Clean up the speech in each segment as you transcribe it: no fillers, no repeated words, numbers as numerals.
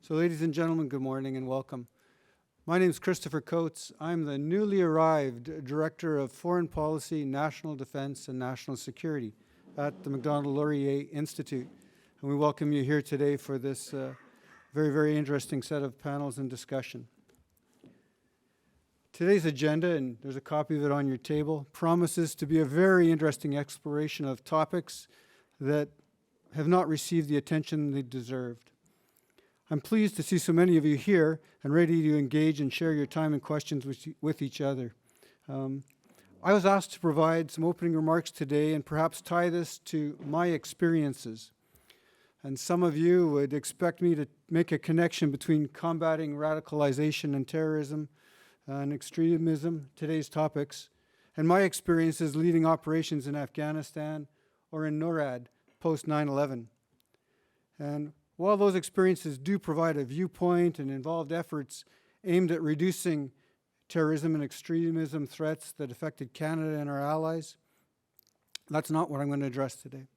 So ladies and gentlemen, good morning and welcome. My name is Christopher Coates. I'm the newly arrived Director of Foreign Policy, National Defense, and National Security at the Macdonald-Laurier Institute. And we welcome you here today for this very, very interesting set of panels and discussion. Today's agenda, and there's a copy of it on your table, promises to be a very interesting exploration of topics that have not received the attention they deserved. I'm pleased to see so many of you here and ready to engage and share your time and questions with each other. I was asked to provide some opening remarks today and perhaps tie this to my experiences. And some of you would expect me to make a connection between combating radicalization and terrorism and extremism, today's topics, and my experiences leading operations in Afghanistan or in NORAD post 9/11. And while those experiences do provide a viewpoint and involved efforts aimed at reducing terrorism and extremism threats that affected Canada and our allies, that's not what I'm going to address today.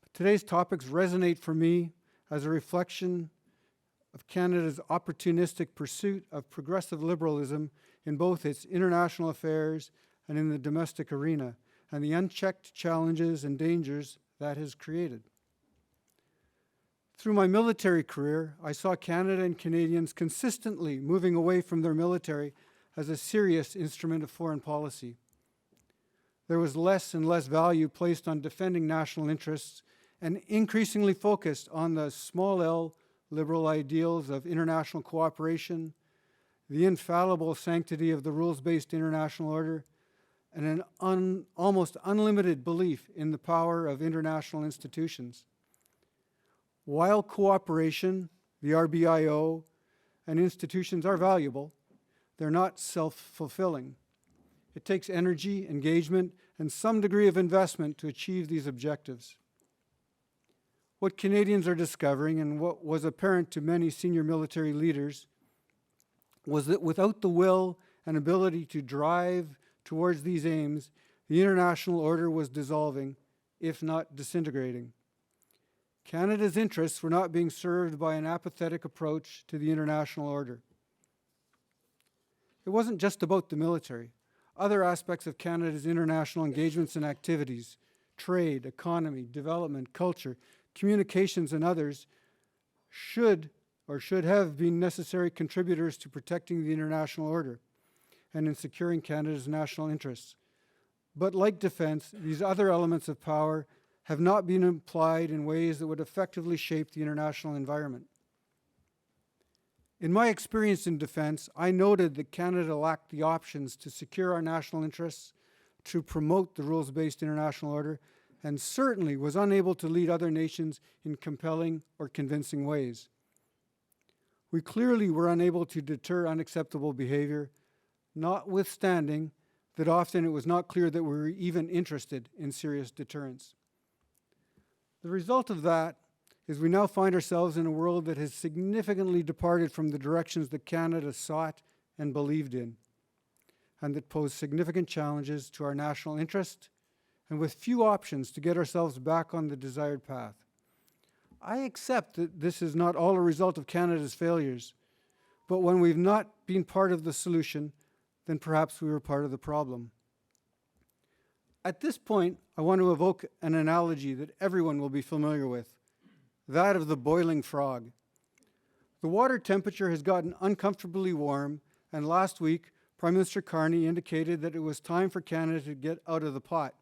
But today's topics resonate for me as a reflection of Canada's opportunistic pursuit of progressive liberalism in both its international affairs and in the domestic arena, and the unchecked challenges and dangers that has created. Through my military career, I saw Canada and Canadians consistently moving away from their military as a serious instrument of foreign policy. There was less and less value placed on defending national interests and increasingly focused on the small L liberal ideals of international cooperation, the infallible sanctity of the rules-based international order, and an almost unlimited belief in the power of international institutions. While cooperation, the RBIO, and institutions are valuable, they're not self-fulfilling. It takes energy, engagement, and some degree of investment to achieve these objectives. What Canadians are discovering, and what was apparent to many senior military leaders, was that without the will and ability to drive towards these aims, the international order was dissolving, if not disintegrating. Canada's interests were not being served by an apathetic approach to the international order. It wasn't just about the military. Other aspects of Canada's international engagements and activities, trade, economy, development, culture, communications, and others should have been necessary contributors to protecting the international order and in securing Canada's national interests. But like defense, these other elements of power have not been applied in ways that would effectively shape the international environment. In my experience in defense, I noted that Canada lacked the options to secure our national interests, to promote the rules-based international order, and certainly was unable to lead other nations in compelling or convincing ways. We clearly were unable to deter unacceptable behavior, notwithstanding that often it was not clear that we were even interested in serious deterrence. The result of that is we now find ourselves in a world that has significantly departed from the directions that Canada sought and believed in, and that pose significant challenges to our national interest, and with few options to get ourselves back on the desired path. I accept that this is not all a result of Canada's failures, but when we've not been part of the solution, then perhaps we were part of the problem. At this point, I want to evoke an analogy that everyone will be familiar with, that of the boiling frog. The water temperature has gotten uncomfortably warm, and last week, Prime Minister Carney indicated that it was time for Canada to get out of the pot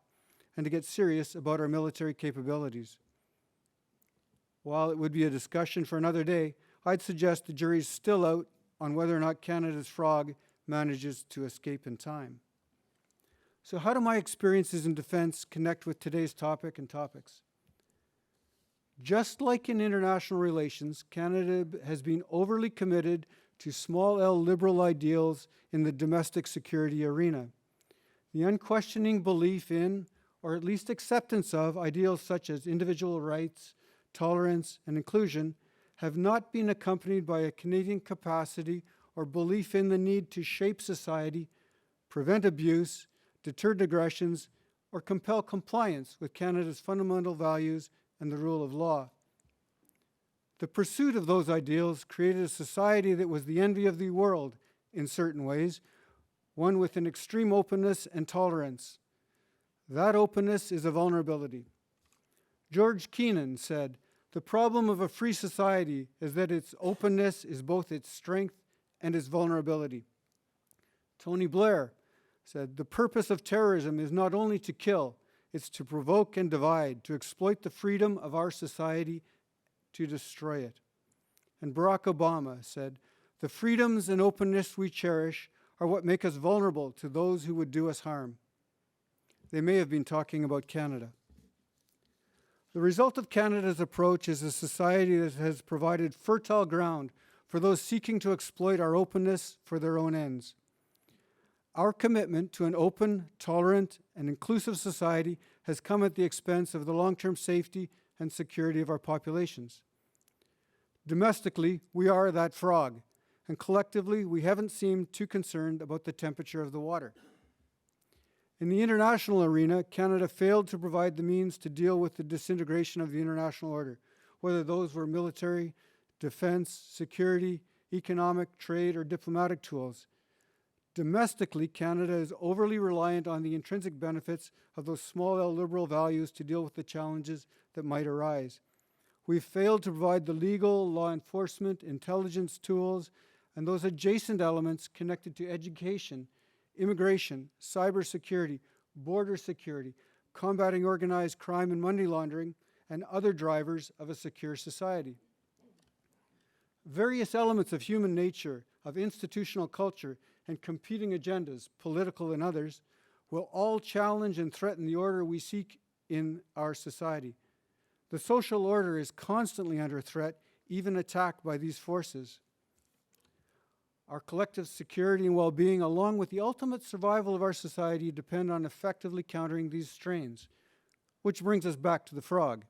and to get serious about our military capabilities. While it would be a discussion for another day, I'd suggest the jury's still out on whether or not Canada's frog manages to escape in time. So how do my experiences in defense connect with today's topic and topics? Just like in international relations, Canada has been overly committed to small L liberal ideals in the domestic security arena. The unquestioning belief in, or at least acceptance of, ideals such as individual rights, tolerance, and inclusion have not been accompanied by a Canadian capacity or belief in the need to shape society, prevent abuse, deter aggressions, or compel compliance with Canada's fundamental values and the rule of law. The pursuit of those ideals created a society that was the envy of the world in certain ways, one with an extreme openness and tolerance. That openness is a vulnerability. George Kennan said, "The problem of a free society is that its openness is both its strength and its vulnerability." Tony Blair said, "The purpose of terrorism is not only to kill, it's to provoke and divide, to exploit the freedom of our society, to destroy it." And Barack Obama said, "The freedoms and openness we cherish are what make us vulnerable to those who would do us harm." They may have been talking about Canada. The result of Canada's approach is a society that has provided fertile ground for those seeking to exploit our openness for their own ends. Our commitment to an open, tolerant, and inclusive society has come at the expense of the long-term safety and security of our populations. Domestically, we are that frog, and collectively, we haven't seemed too concerned about the temperature of the water. In the international arena, Canada failed to provide the means to deal with the disintegration of the international order, whether those were military, defense, security, economic, trade, or diplomatic tools. Domestically, Canada is overly reliant on the intrinsic benefits of those small L liberal values to deal with the challenges that might arise. We've failed to provide the legal, law enforcement, intelligence tools, and those adjacent elements connected to education, immigration, cybersecurity, border security, combating organized crime and money laundering, and other drivers of a secure society. Various elements of human nature, of institutional culture, and competing agendas, political and others, will all challenge and threaten the order we seek in our society. The social order is constantly under threat, even attacked by these forces. Our collective security and well-being, along with the ultimate survival of our society, depend on effectively countering these strains, which brings us back to the frog.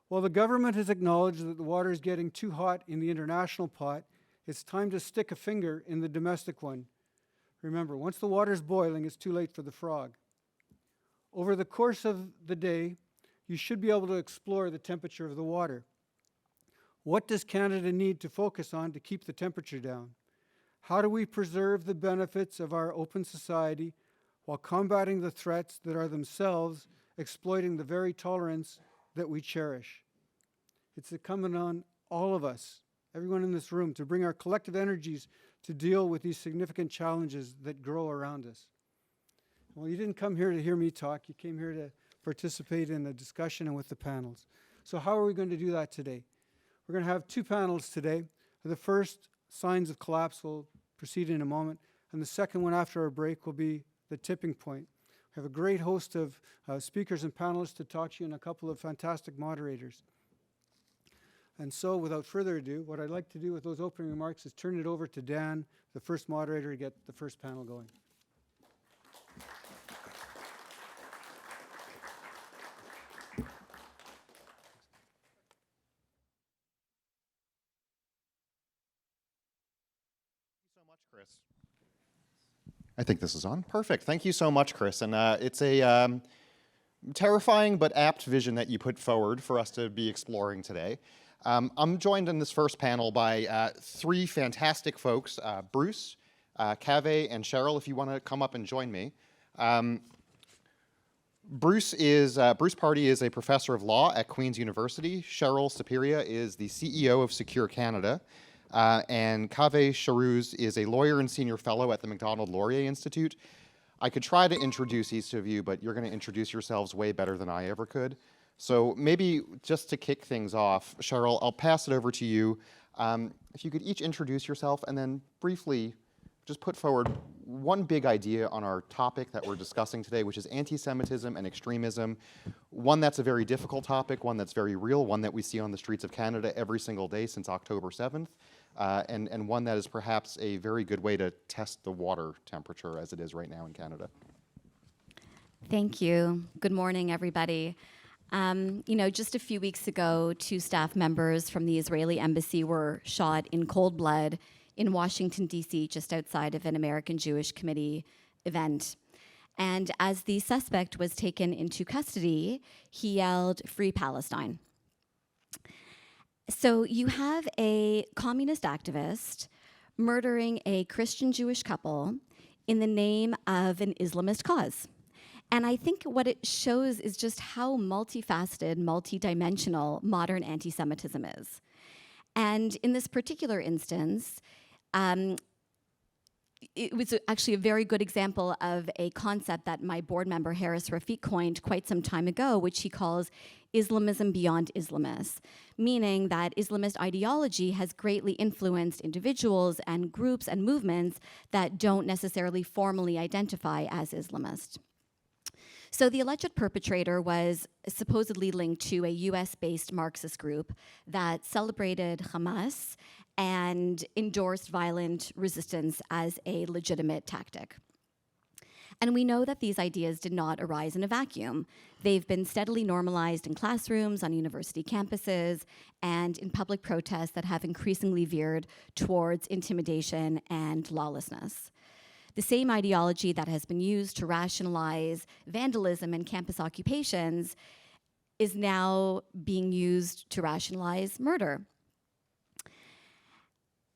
While the government has acknowledged that the water is getting too hot in the international pot, it's time to stick a finger in the domestic one. Remember, once the water's boiling, it's too late for the frog. Over the course of the day, you should be able to explore the temperature of the water. What does Canada need to focus on to keep the temperature down? How do we preserve the benefits of our open society while combating the threats that are themselves exploiting the very tolerance that we cherish? It's incumbent on all of us, everyone in this room, to bring our collective energies to deal with these significant challenges that grow around us. Well, you didn't come here to hear me talk. You came here to participate in the discussion and with the panels. So how are we going to do that today? We're going to have two panels today. The first, signs of collapse, will proceed in a moment, and the second one after our break will be the tipping point. We have a great host of speakers and panelists to talk to you, and a couple of fantastic moderators. And so, without further ado, what I'd like to do with those opening remarks is turn it over to Dan, the first moderator, to get the first panel going. Chris. I think this is on. Perfect. Thank you so much, Chris. And it's a terrifying but apt vision that you put forward for us to be exploring today. I'm joined in this first panel by three fantastic folks, Bruce, Kaveh, and Sheryl, if you want to come up and join me. Bruce Pardy is a professor of law at Queen's University. Sheryl Saperia is the CEO of Secure Canada. And Kaveh Shahrooz is a lawyer and senior fellow at the Macdonald-Laurier Institute. I could try to introduce each of you, but you're going to introduce yourselves way better than I ever could. So maybe just to kick things off, Sheryl, I'll pass it over to you. If you could each introduce yourself and then briefly just put forward one big idea on our topic that we're discussing today, which is anti-Semitism and extremism. One that's a very difficult topic, one that's very real, one that we see on the streets of Canada every single day since October 7th, and one that is perhaps a very good way to test the water temperature as it is right now in Canada. Thank you. Good morning, everybody. Just a few weeks ago, 2 staff members from the Israeli embassy were shot in cold blood in Washington, D.C., just outside of an American Jewish Committee event. And as the suspect was taken into custody, he yelled, "Free Palestine." So you have a communist activist murdering a Christian-Jewish couple in the name of an Islamist cause. And I think what it shows is just how multifaceted, multidimensional modern anti-Semitism is. And in this particular instance, it was actually a very good example of a concept that my board member, Harris Rafiq, coined quite some time ago, which he calls Islamism beyond Islamists, meaning that Islamist ideology has greatly influenced individuals and groups and movements that don't necessarily formally identify as Islamist. So the alleged perpetrator was supposedly linked to a US-based Marxist group that celebrated Hamas and endorsed violent resistance as a legitimate tactic. And we know that these ideas did not arise in a vacuum. They've been steadily normalized in classrooms, on university campuses, and in public protests that have increasingly veered towards intimidation and lawlessness. The same ideology that has been used to rationalize vandalism and campus occupations is now being used to rationalize murder.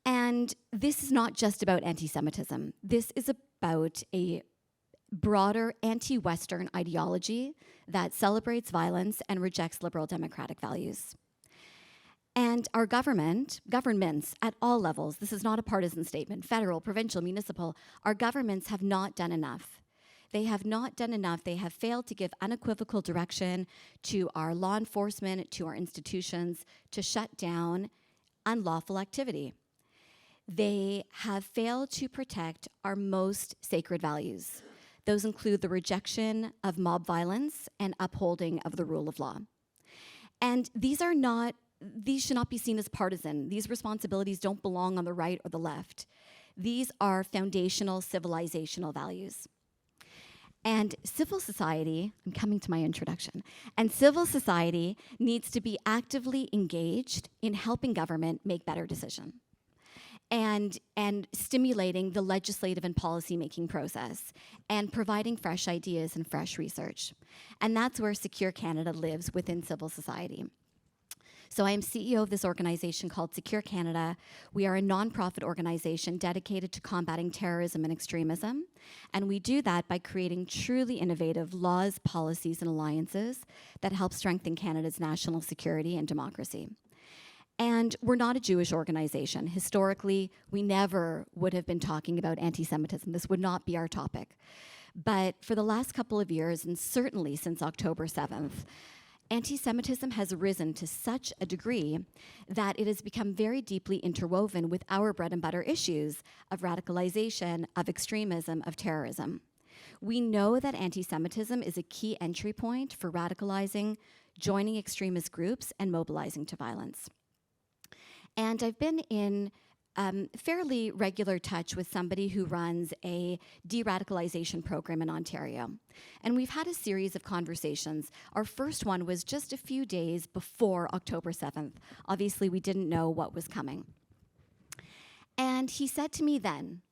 And this is not just about anti-Semitism. This is about a broader anti-Western ideology that celebrates violence and rejects liberal democratic values. And our governments at all levels, this is not a partisan statement, federal, provincial, municipal, our governments have not done enough. They have not done enough. They have failed to give unequivocal direction to our law enforcement, to our institutions, to shut down unlawful activity. They have failed to protect our most sacred values. Those include the rejection of mob violence and upholding of the rule of law. And these should not be seen as partisan. These responsibilities don't belong on the right or the left. These are foundational civilizational values. And civil society, I'm coming to my introduction, and civil society needs to be actively engaged in helping government make better decisions and stimulating the legislative and policy-making process and providing fresh ideas and fresh research. And that's where Secure Canada lives within civil society. So I am CEO of this organization called Secure Canada. We are a nonprofit organization dedicated to combating terrorism and extremism. And we do that by creating truly innovative laws, policies, and alliances that help strengthen Canada's national security and democracy. And we're not a Jewish organization. Historically, we never would have been talking about anti-Semitism. This would not be our topic. But for the last couple of years, and certainly since October 7th, anti-Semitism has risen to such a degree that it has become very deeply interwoven with our bread and butter issues of radicalization, of extremism, of terrorism. We know that anti-Semitism is a key entry point for radicalizing, joining extremist groups, and mobilizing to violence. And I've been in fairly regular touch with somebody who runs a de-radicalization program in Ontario. And we've had a series of conversations. Our first one was just a few days before October 7th. Obviously, we didn't know what was coming. And he said to me then,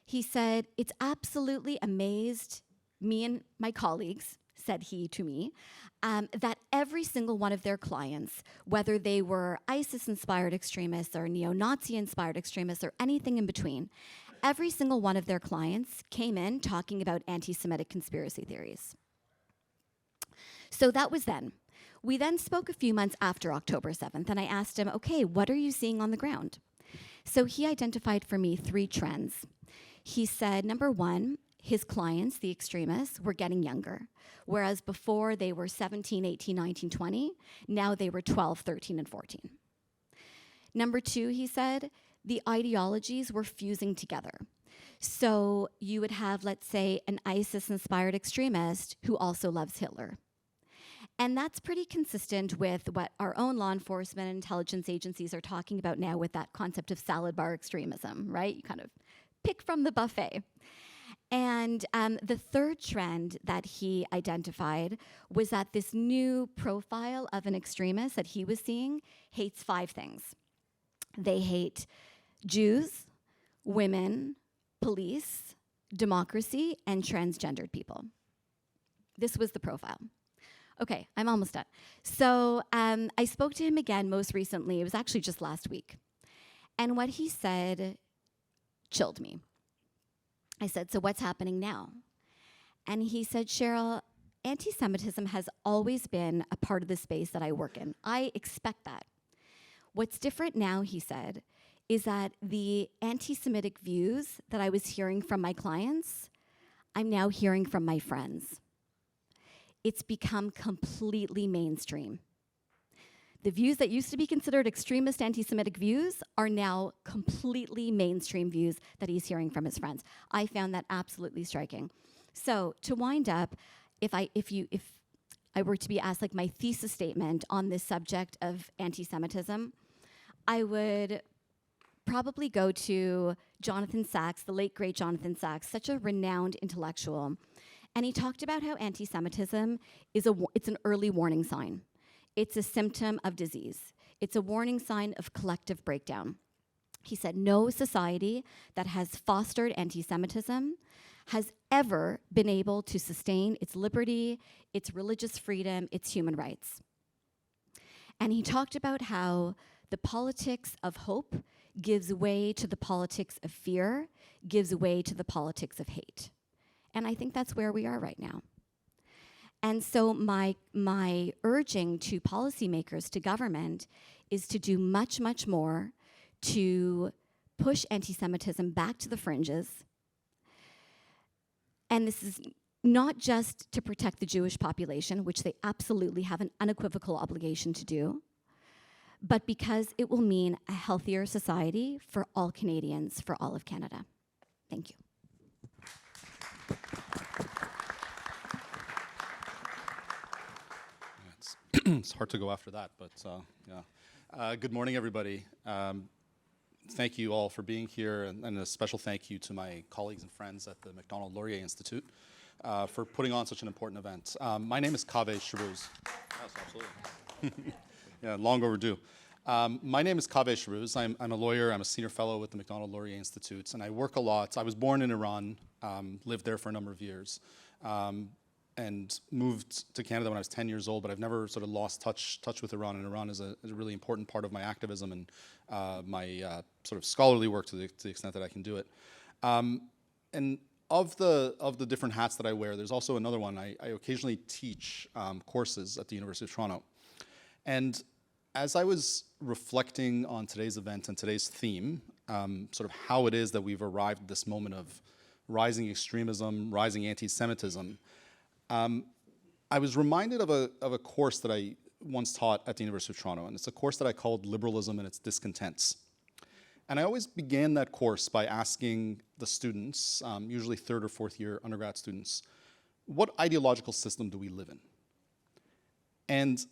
he said, it's absolutely amazed me and my colleagues, said he to me, that every single one of their clients, whether they were ISIS-inspired extremists or neo-Nazi-inspired extremists or anything in between, every single one of their clients came in talking about anti-Semitic conspiracy theories. So that was then. We then spoke a few months after October 7th, and I asked him, okay, what are you seeing on the ground? So he identified for me 3 trends. He said, number 1, his clients, the extremists, were getting younger. Whereas before they were 17, 18, 19, 20, now they were 12, 13, and 14. Number 2, he said, the ideologies were fusing together. So you would have, let's say, an ISIS-inspired extremist who also loves Hitler. And that's pretty consistent with what our own law enforcement and intelligence agencies are talking about now with that concept of salad bar extremism, right? You kind of pick from the buffet. And the third trend that he identified was that this new profile of an extremist that he was seeing hates 5 things. They hate Jews, women, police, democracy, and transgendered people. This was the profile. Okay, I'm almost done. So I spoke to him again most recently. It was actually just last week. And what he said chilled me. I said, so what's happening now? And he said, Sheryl, anti-Semitism has always been a part of the space that I work in. I expect that. What's different now, he said, is that the anti-Semitic views that I was hearing from my clients, I'm now hearing from my friends. It's become completely mainstream. The views that used to be considered extremist anti-Semitic views are now completely mainstream views that he's hearing from his friends. I found that absolutely striking. So to wind up, if I were to be asked like my thesis statement on this subject of anti-Semitism, I would probably go to Jonathan Sacks, the late great Jonathan Sacks, such a renowned intellectual. And he talked about how anti-Semitism is it's an early warning sign. It's a symptom of disease. It's a warning sign of collective breakdown. He said no society that has fostered anti-Semitism has ever been able to sustain its liberty, its religious freedom, its human rights. And he talked about how the politics of hope gives way to the politics of fear, gives way to the politics of hate. And I think that's where we are right now. And so my urging to policymakers, to government, is to do much, much more to push anti-Semitism back to the fringes. And this is not just to protect the Jewish population, which they absolutely have an unequivocal obligation to do, but because it will mean a healthier society for all Canadians, for all of Canada. Thank you. It's hard to go after that, but yeah. Good morning, everybody. Thank you all for being here, and a special thank you to my colleagues and friends at the Macdonald-Laurier Institute for putting on such an important event. My name is Kaveh Shahrooz. Yes, absolutely. Yeah, long overdue. My name is Kaveh Shahrooz. I'm a lawyer. I'm a senior fellow with the Macdonald-Laurier Institute, and I work a lot. I was born in Iran, lived there for a number of years, and moved to Canada when I was 10 years old, but I've never sort of lost touch with Iran, and Iran is a really important part of my activism and my sort of scholarly work to the extent that I can do it. And of the different hats that I wear, there's also another one. I occasionally teach courses at the University of Toronto. And as I was reflecting on today's event and today's theme, sort of how it is that we've arrived at this moment of rising extremism, rising anti-Semitism, I was reminded of a course that I once taught at the University of Toronto, and it's a course that I called Liberalism and Its Discontents. And I always began that course by asking the students, usually third or fourth year undergrad students, what ideological system do we live in? And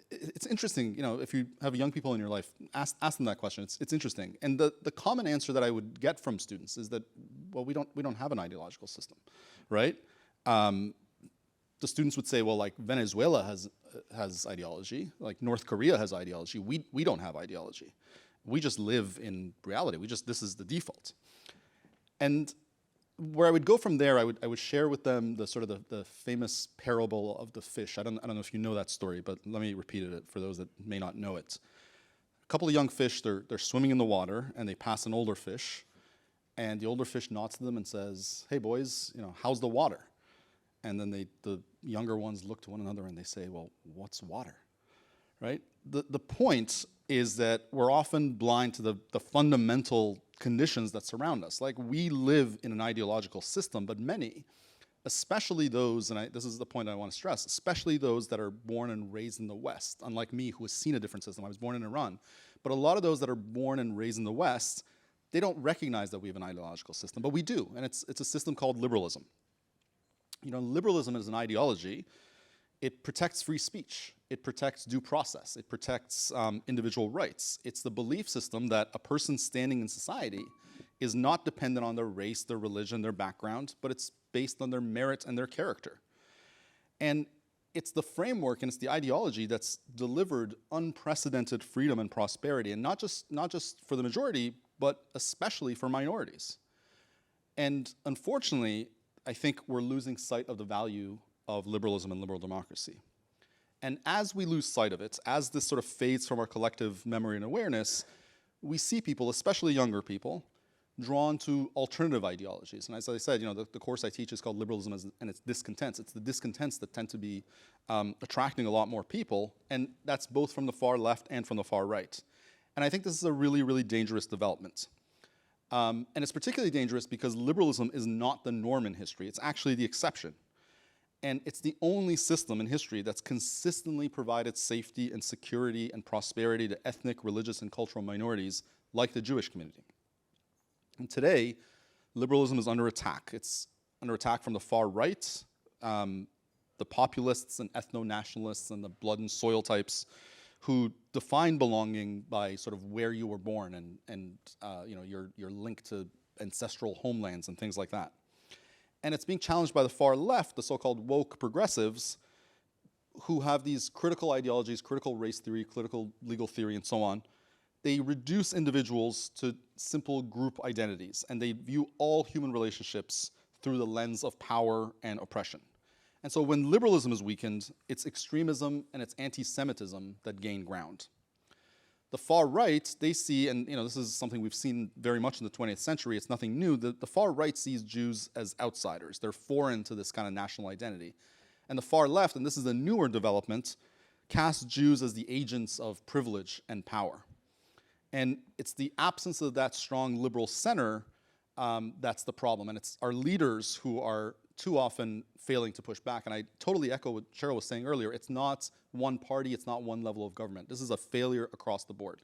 it's interesting, you know, if you have young people in your life, ask them that question. It's interesting. And the common answer that I would get from students is that, well, we don't have an ideological system, right? The students would say, well, like Venezuela has ideology, like North Korea has ideology. We don't have ideology. We just live in reality. This is the default. And where I would go from there, I would share with them the sort of the famous parable of the fish. I don't know if you know that story, but let me repeat it for those that may not know it. A couple of young fish, they're swimming in the water, and they pass an older fish, and the older fish nods to them and says, "Hey boys, you know, how's the water?" And then the younger ones look to one another and they say, "Well, what's water?" Right? The point is that we're often blind to the fundamental conditions that surround us. Like, we live in an ideological system, but many, especially those, and this is the point I want to stress, especially those that are born and raised in the West, unlike me, who has seen a different system. I was born in Iran. But a lot of those that are born and raised in the West, they don't recognize that we have an ideological system, but we do, and it's a system called liberalism. You know, liberalism is an ideology. It protects free speech. It protects due process. It protects individual rights. It's the belief system that a person standing in society is not dependent on their race, their religion, their background, but it's based on their merit and their character. And it's the framework and it's the ideology that's delivered unprecedented freedom and prosperity, and not just for the majority, but especially for minorities. And unfortunately, I think we're losing sight of the value of liberalism and liberal democracy. And as we lose sight of it, as this sort of fades from our collective memory and awareness, we see people, especially younger people, drawn to alternative ideologies. And as I said, the course I teach is called Liberalism and its Discontents. It's the discontents that tend to be attracting a lot more people, and that's both from the far left and from the far right. And I think this is a really, really dangerous development. And it's particularly dangerous because liberalism is not the norm in history. It's actually the exception. And it's the only system in history that's consistently provided safety and security and prosperity to ethnic, religious, and cultural minorities like the Jewish community. And today, liberalism is under attack. It's under attack from the far right, the populists and ethno-nationalists and the blood and soil types who define belonging by sort of where you were born and your link to ancestral homelands and things like that. And it's being challenged by the far left, the so-called woke progressives, who have these critical ideologies, critical race theory, critical legal theory, and so on. They reduce individuals to simple group identities, and they view all human relationships through the lens of power and oppression. And so when liberalism is weakened, it's extremism and it's anti-Semitism that gain ground. The far right, they see, and this is something we've seen very much in the 20th century, it's nothing new, the far right sees Jews as outsiders. They're foreign to this kind of national identity. And the far left, and this is a newer development, casts Jews as the agents of privilege and power. And it's the absence of that strong liberal center that's the problem. And it's our leaders who are too often failing to push back. And I totally echo what Sheryl was saying earlier. It's not one party, it's not one level of government. This is a failure across the board.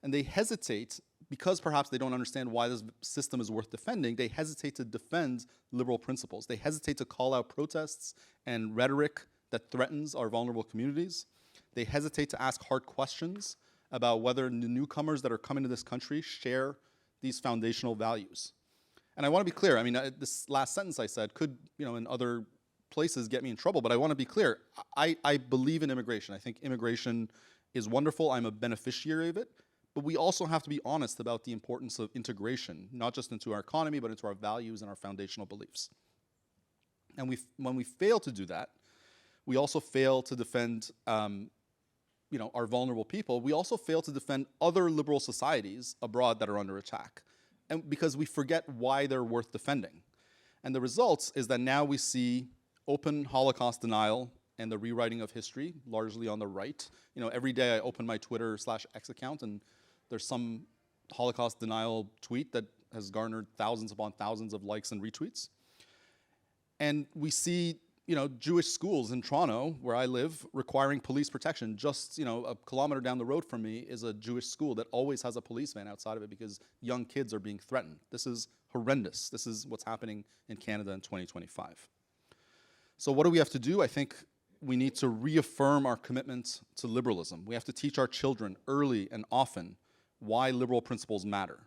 And they hesitate, because perhaps they don't understand why this system is worth defending, they hesitate to defend liberal principles. They hesitate to call out protests and rhetoric that threatens our vulnerable communities. They hesitate to ask hard questions about whether the newcomers that are coming to this country share these foundational values. And I want to be clear, this last sentence I said could, in other places get me in trouble, but I want to be clear. I believe in immigration. I think immigration is wonderful. I'm a beneficiary of it. But we also have to be honest about the importance of integration, not just into our economy, but into our values and our foundational beliefs. And when we fail to do that, we also fail to defend our vulnerable people. We also fail to defend other liberal societies abroad that are under attack. And because we forget why they're worth defending. And the results is that now we see open Holocaust denial and the rewriting of history, largely on the right. Every day I open my Twitter/X account and there's some Holocaust denial tweet that has garnered thousands upon thousands of likes and retweets. And we see Jewish schools in Toronto, where I live, requiring police protection. Just a kilometer down the road from me is a Jewish school that always has a police van outside of it because young kids are being threatened. This is horrendous. This is what's happening in Canada in 2025. So what do we have to do? I think we need to reaffirm our commitment to liberalism. We have to teach our children early and often why liberal principles matter.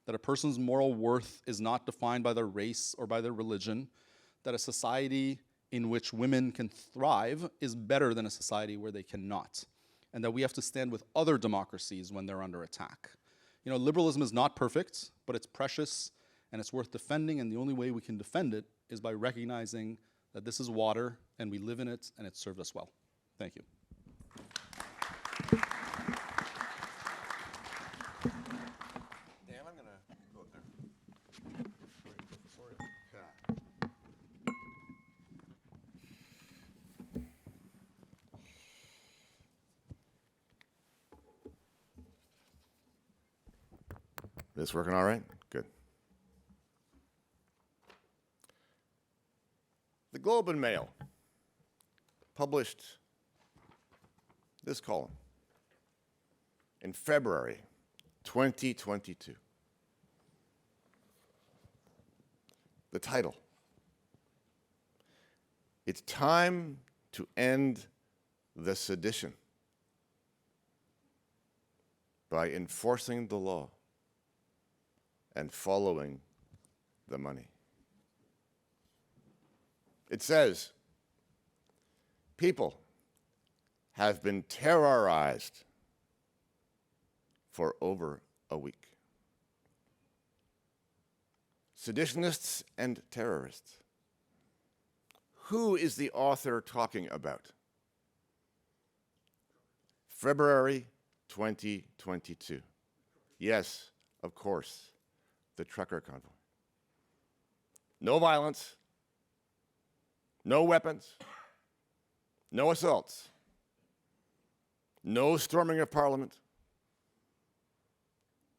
That a person's moral worth is not defined by their race or by their religion. That a society in which women can thrive is better than a society where they cannot. And that we have to stand with other democracies when they're under attack. Liberalism is not perfect, but it's precious and it's worth defending, and the only way we can defend it is by recognizing that this is water and we live in it and it served us well. Thank you. Dan, I'm gonna go there. This working all right? Good. The Globe and Mail published this column in February 2022. The title: "It's Time to End the Sedition by Enforcing the Law and Following the Money." It says, people have been terrorized for over a week. Seditionists and terrorists. Who is the author talking about? February 2022. Yes, of course, the trucker convoy. No violence, no weapons, no assaults, no storming of Parliament,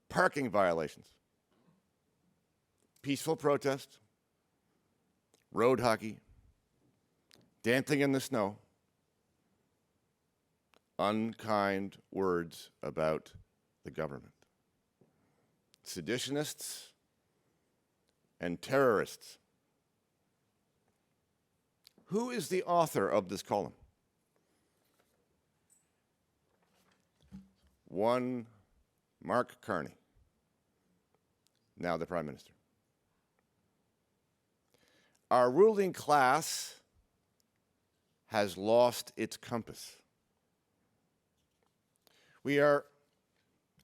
parking violations, peaceful protest, road hockey, dancing in the snow, unkind words about the government. Seditionists and terrorists. Who is the author of this column? One Mark Carney, now the Prime Minister. Our ruling class has lost its compass. We are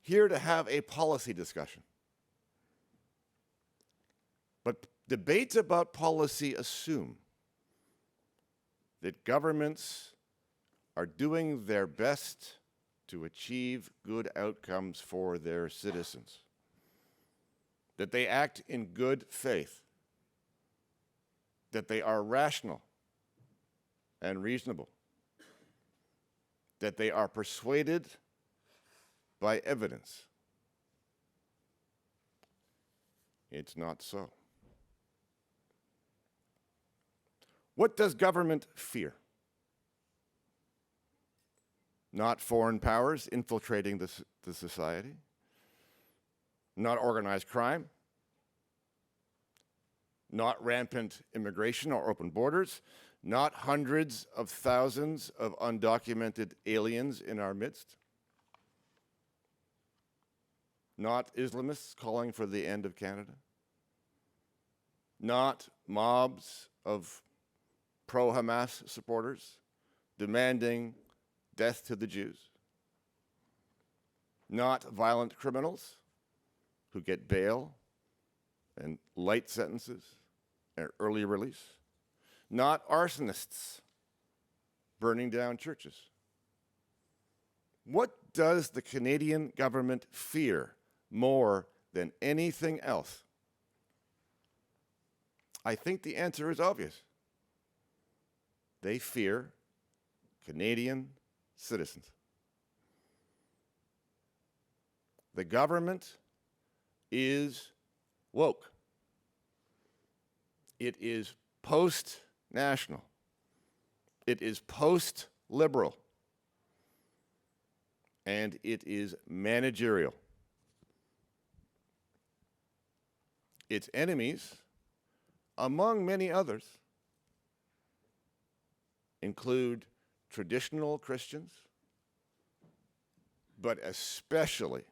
here to have a policy discussion. But debates about policy assume that governments are doing their best to achieve good outcomes for their citizens, that they act in good faith, that they are rational and reasonable, that they are persuaded by evidence. It's not so. What does government fear? Not foreign powers infiltrating the society, not organized crime, not rampant immigration or open borders, not hundreds of thousands of undocumented aliens in our midst, not Islamists calling for the end of Canada, not mobs of pro-Hamas supporters demanding death to the Jews, not violent criminals who get bail and light sentences and early release, not arsonists burning down churches. What does the Canadian government fear more than anything else? I think the answer is obvious. They fear Canadian citizens. The government is woke. It is post-national. It is post-liberal. And it is managerial. Its enemies, among many others, include traditional Christians, but especially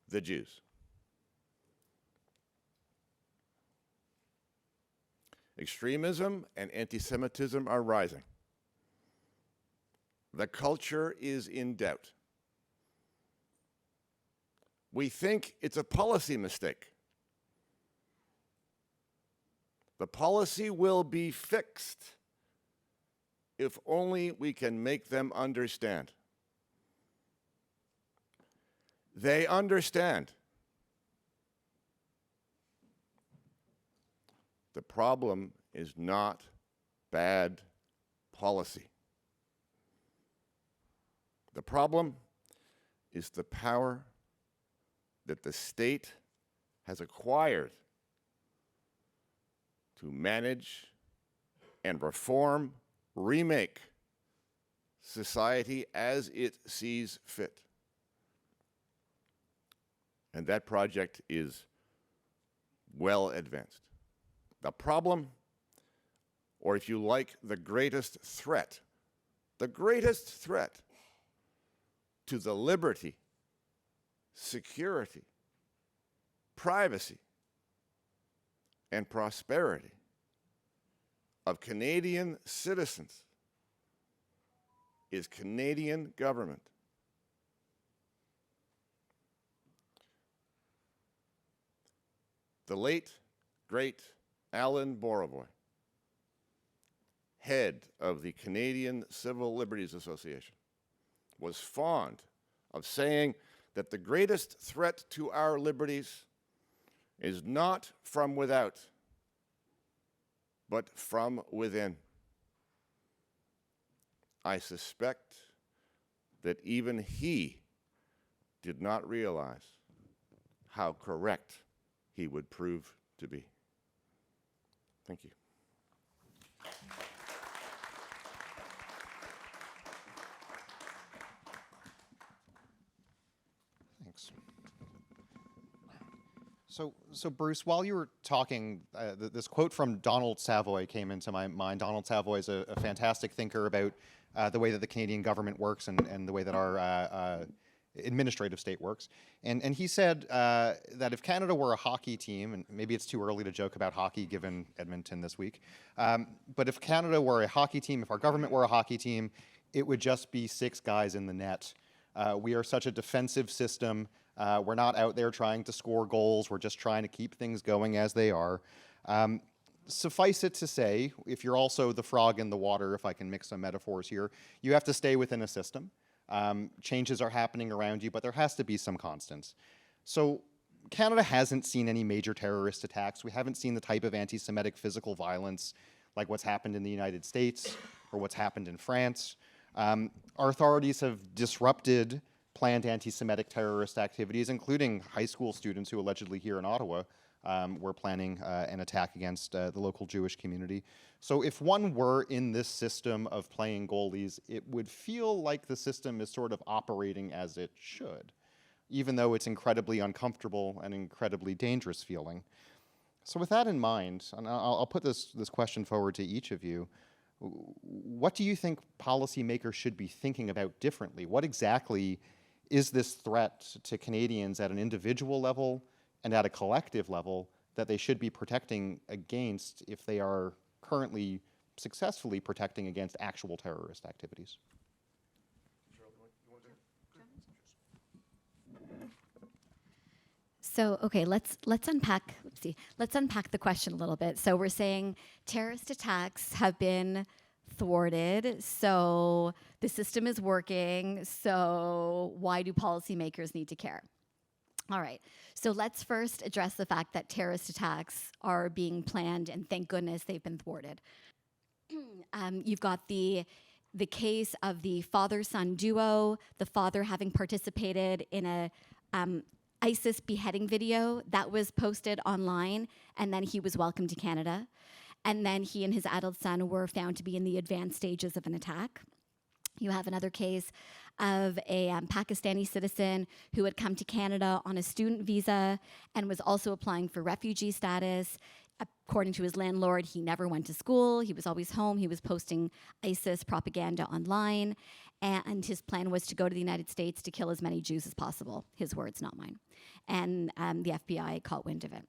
the Jews. Extremism and anti-Semitism are rising. The culture is in doubt. We think it's a policy mistake. The policy will be fixed if only we can make them understand. They understand. The problem is not bad policy. The problem is the power that the state has acquired to manage and reform, remake society as it sees fit. And that project is well advanced. The problem, or if you like, the greatest threat to the liberty, security, privacy, and prosperity of Canadian citizens is Canadian government. The late, great Alan Borovoy, head of the Canadian Civil Liberties Association, was fond of saying that the greatest threat to our liberties is not from without, but from within. I suspect that even he did not realize how correct he would prove to be. Thank you. Thanks. So Bruce, while you were talking, this quote from Donald Savoy came into my mind. Donald Savoy is a fantastic thinker about the way that the Canadian government works and the way that our administrative state works. And he said that if Canada were a hockey team, and maybe it's too early to joke about hockey given Edmonton this week, but if Canada were a hockey team, if our government were a hockey team, it would just be 6 guys in the net. We are such a defensive system. We're not out there trying to score goals. We're just trying to keep things going as they are. Suffice it to say, if you're also the frog in the water, if I can mix some metaphors here, you have to stay within a system. Changes are happening around you, but there has to be some constants. So Canada hasn't seen any major terrorist attacks. We haven't seen the type of anti-Semitic physical violence like what's happened in the United States or what's happened in France. Our authorities have disrupted planned anti-Semitic terrorist activities, including high school students who allegedly here in Ottawa were planning an attack against the local Jewish community. So if one were in this system of playing goalies, it would feel like the system is sort of operating as it should, even though it's incredibly uncomfortable and incredibly dangerous feeling. So with that in mind, and I'll put this question forward to each of you, what do you think policymakers should be thinking about differently? What exactly is this threat to Canadians at an individual level and at a collective level that they should be protecting against if they are currently successfully protecting against actual terrorist activities? So, okay, let's unpack. Let's unpack the question a little bit. So we're saying terrorist attacks have been thwarted, so the system is working. So why do policymakers need to care? All right. So let's first address the fact that terrorist attacks are being planned, and thank goodness they've been thwarted. You've got the case of the father-son duo, the father having participated in a ISIS beheading video that was posted online, and then he was welcomed to Canada. And then he and his adult son were found to be in the advanced stages of an attack. You have another case of a Pakistani citizen who had come to Canada on a student visa and was also applying for refugee status. According to his landlord, he never went to school. He was always home. He was posting ISIS propaganda online. And his plan was to go to the United States to kill as many Jews as possible. His words, not mine. And the FBI caught wind of it.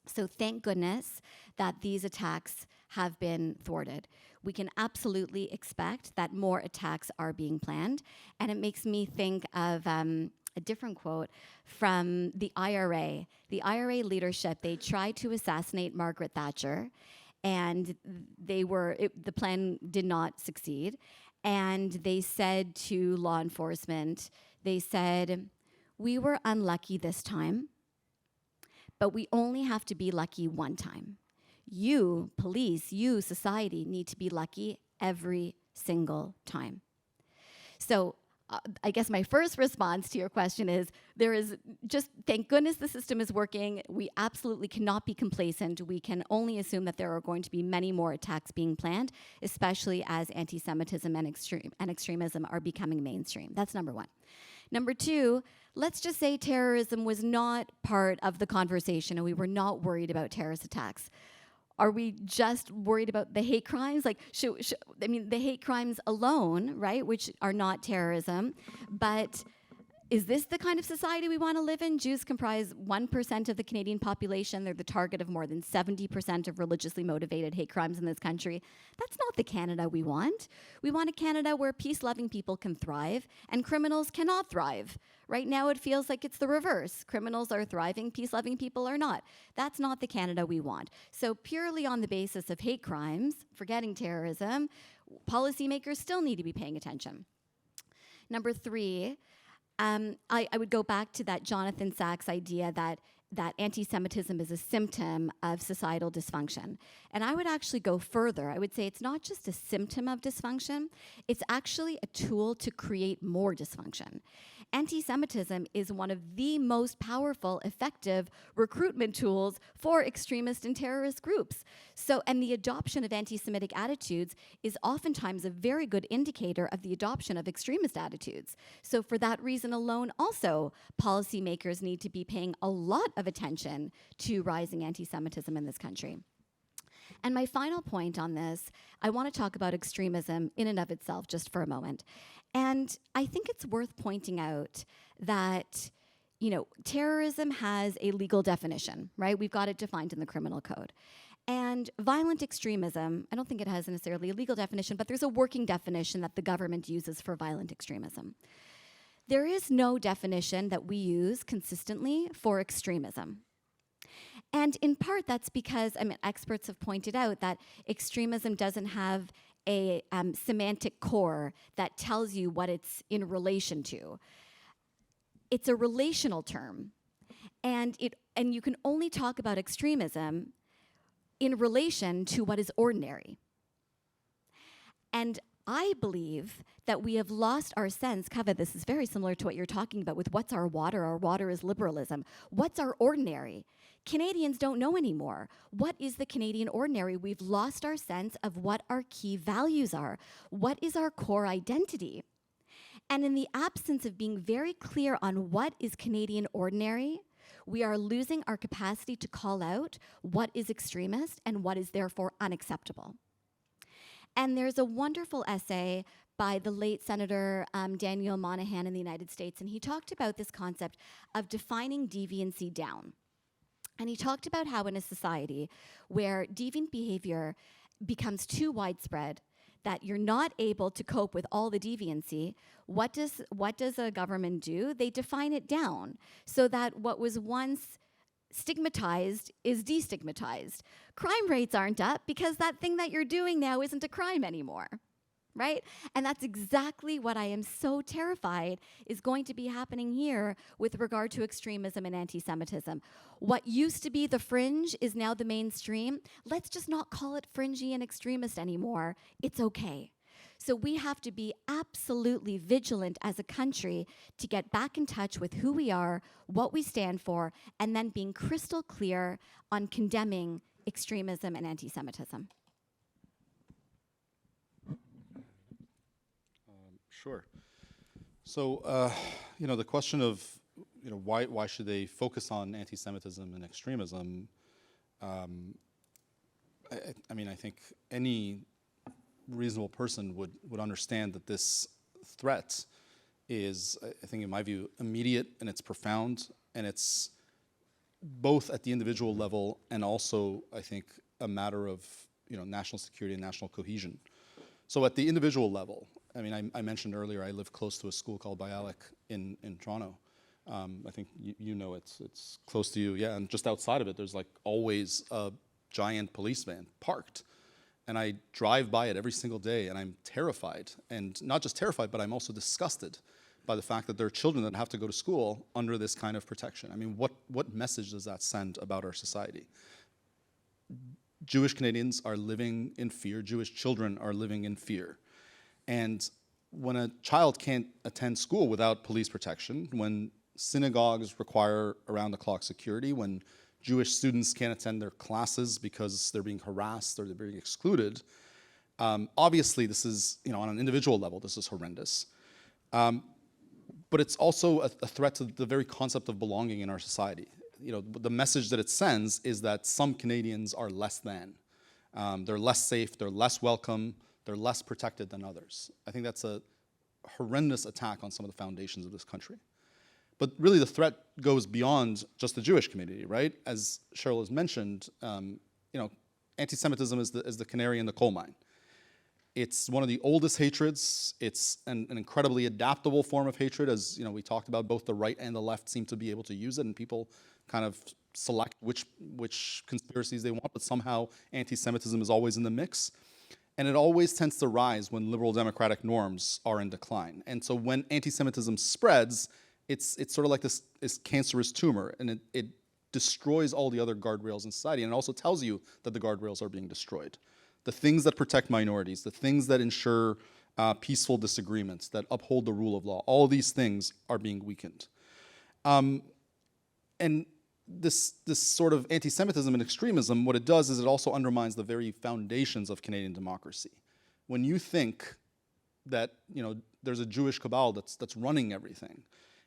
So thank goodness that these attacks have been thwarted. We can absolutely expect that more attacks are being planned. And it makes me think of a different quote from the IRA. The IRA leadership, they tried to assassinate Margaret Thatcher, and the plan did not succeed. And they said to law enforcement, they said, "We were unlucky this time, but we only have to be lucky one time. You, police, you, society, need to be lucky every single time." So I guess my first response to your question is there is just, thank goodness the system is working. We absolutely cannot be complacent. We can only assume that there are going to be many more attacks being planned, especially as anti-Semitism and extremism are becoming mainstream. That's number one. Number two, let's just say terrorism was not part of the conversation and we were not worried about terrorist attacks. Are we just worried about the hate crimes? Like, the hate crimes alone, right, which are not terrorism, but is this the kind of society we want to live in? Jews comprise 1% of the Canadian population. They're the target of more than 70% of religiously motivated hate crimes in this country. That's not the Canada we want. We want a Canada where peace-loving people can thrive and criminals cannot thrive. Right now it feels like it's the reverse. Criminals are thriving, peace-loving people are not. That's not the Canada we want. So purely on the basis of hate crimes, forgetting terrorism, policymakers still need to be paying attention. Number three, I would go back to that Jonathan Sachs idea that anti-Semitism is a symptom of societal dysfunction. And I would actually go further. I would say it's not just a symptom of dysfunction, it's actually a tool to create more dysfunction. Anti-Semitism is one of the most powerful, effective recruitment tools for extremist and terrorist groups. And the adoption of anti-Semitic attitudes is oftentimes a very good indicator of the adoption of extremist attitudes. So for that reason alone, also, policymakers need to be paying a lot of attention to rising anti-Semitism in this country. And my final point on this, I want to talk about extremism in and of itself just for a moment. And I think it's worth pointing out that, terrorism has a legal definition, right? We've got it defined in the criminal code. And violent extremism, I don't think it has necessarily a legal definition, but there's a working definition that the government uses for violent extremism. There is no definition that we use consistently for extremism. And in part, that's because, experts have pointed out that extremism doesn't have a semantic core that tells you what it's in relation to. It's a relational term, and you can only talk about extremism in relation to what is ordinary. And I believe that we have lost our sense, Kaveh, this is very similar to what you're talking about with what's our water? Our water is liberalism. What's our ordinary? Canadians don't know anymore. What is the Canadian ordinary? We've lost our sense of what our key values are. What is our core identity? And in the absence of being very clear on what is Canadian ordinary, we are losing our capacity to call out what is extremist and what is therefore unacceptable. And there's a wonderful essay by the late Senator Daniel Monahan in the United States, and he talked about this concept of defining deviancy down. And he talked about how in a society where deviant behavior becomes too widespread, that you're not able to cope with all the deviancy, what does a government do? They define it down so that what was once stigmatized is destigmatized. Crime rates aren't up because that thing that you're doing now isn't a crime anymore, right? And that's exactly what I am so terrified is going to be happening here with regard to extremism and anti-Semitism. What used to be the fringe is now the mainstream. Let's just not call it fringy and extremist anymore. It's okay. So we have to be absolutely vigilant as a country to get back in touch with who we are, what we stand for, and then being crystal clear on condemning extremism and anti-Semitism. Sure. So, the question of, why should they focus on anti-Semitism and extremism? I think any reasonable person would understand that this threat is, I think in my view, immediate and it's profound, and it's both at the individual level and also, I think, a matter of national security and national cohesion. So at the individual level, I mentioned earlier I live close to a school called Bialik in Toronto. I think you know it's close to you, yeah. And just outside of it, there's like always a giant police van parked. And I drive by it every single day, and I'm terrified. And not just terrified, but I'm also disgusted by the fact that there are children that have to go to school under this kind of protection. What message does that send about our society? Jewish Canadians are living in fear. Jewish children are living in fear. And when a child can't attend school without police protection, when synagogues require around-the-clock security, when Jewish students can't attend their classes because they're being harassed or they're being excluded. Obviously, this is, on an individual level, this is horrendous. But it's also a threat to the very concept of belonging in our society. The message that it sends is that some Canadians are less than. They're less safe, they're less welcome, they're less protected than others. I think that's a horrendous attack on some of the foundations of this country. But really, the threat goes beyond just the Jewish community, right? As Sheryl has mentioned, anti-Semitism is the canary in the coal mine. It's one of the oldest hatreds. It's an incredibly adaptable form of hatred, as we talked about. Both the right and the left seem to be able to use it, and people kind of select which conspiracies they want. But somehow, anti-Semitism is always in the mix. And it always tends to rise when liberal democratic norms are in decline. And so when anti-Semitism spreads, it's sort of like this cancerous tumor, and it destroys all the other guardrails in society, and it also tells you that the guardrails are being destroyed. The things that protect minorities, the things that ensure peaceful disagreements, that uphold the rule of law, all these things are being weakened. And this sort of anti-Semitism and extremism, what it does is it also undermines the very foundations of Canadian democracy. When you think that there's a Jewish cabal that's running everything,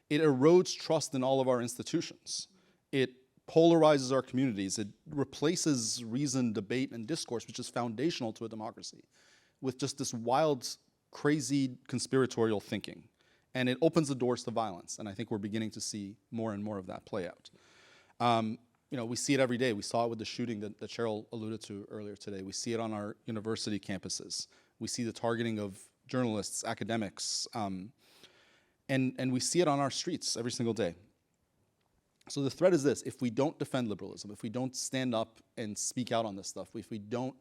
it erodes trust in all of our institutions. It polarizes our communities. It replaces reason, debate, and discourse, which is foundational to a democracy, with just this wild, crazy conspiratorial thinking. And it opens the doors to violence. And I think we're beginning to see more and more of that play out. We see it every day. We saw it with the shooting that Sheryl alluded to earlier today. We see it on our university campuses. We see the targeting of journalists, academics, and we see it on our streets every single day. So the threat is this: if we don't defend liberalism, if we don't stand up and speak out on this stuff, if we don't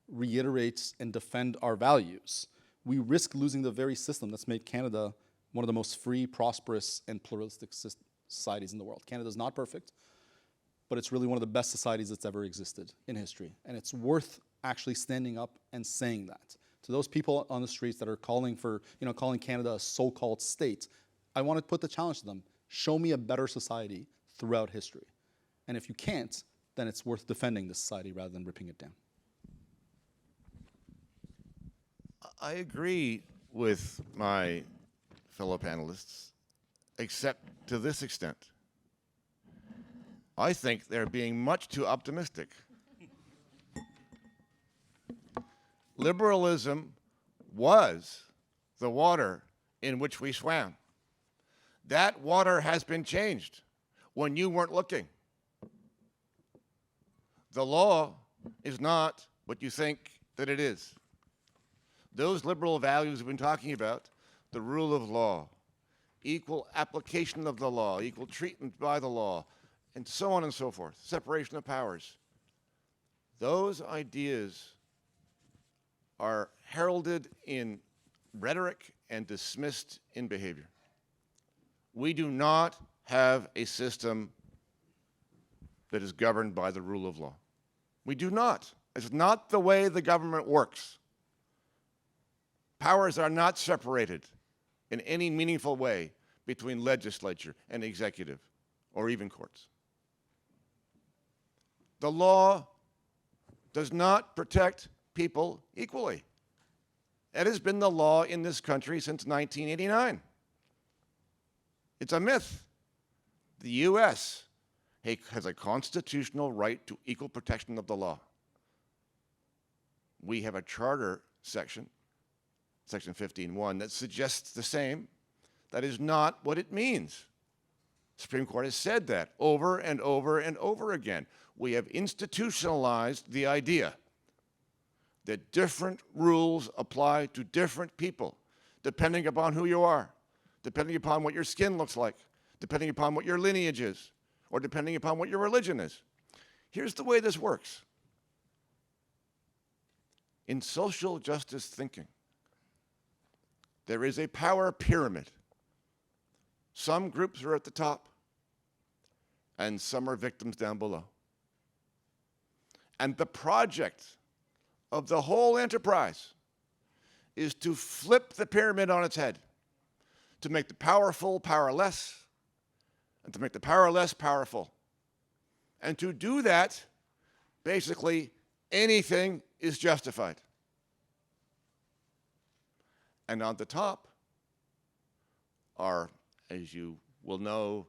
reiterate and defend our values, we risk losing the very system that's made Canada one of the most free, prosperous, and pluralistic societies in the world. Canada's not perfect, but it's really one of the best societies that's ever existed in history. And it's worth actually standing up and saying that. To those people on the streets that are calling Canada a so-called state, I want to put the challenge to them: show me a better society throughout history. And if you can't, then it's worth defending this society rather than ripping it down. I agree with my fellow panelists, except to this extent. I think they're being much too optimistic. Liberalism was the water in which we swam. That water has been changed when you weren't looking. The law is not what you think that it is. Those liberal values we've been talking about, the rule of law, equal application of the law, equal treatment by the law, and so on and so forth, separation of powers. Those ideas are heralded in rhetoric and dismissed in behavior. We do not have a system that is governed by the rule of law. We do not. It's not the way the government works. Powers are not separated in any meaningful way between legislature and executive, or even courts. The law does not protect people equally. It has been the law in this country since 1989. It's a myth. The U.S. has a constitutional right to equal protection of the law. We have a charter section, Section 15.1, that suggests the same. That is not what it means. The Supreme Court has said that over and over and over again. We have institutionalized the idea that different rules apply to different people, depending upon who you are, depending upon what your skin looks like, depending upon what your lineage is, or depending upon what your religion is. Here's the way this works. In social justice thinking, there is a power pyramid. Some groups are at the top, and some are victims down below. And the project of the whole enterprise is to flip the pyramid on its head, to make the powerful powerless, and to make the powerless powerful. And to do that, basically, anything is justified. And on the top are, as you will know,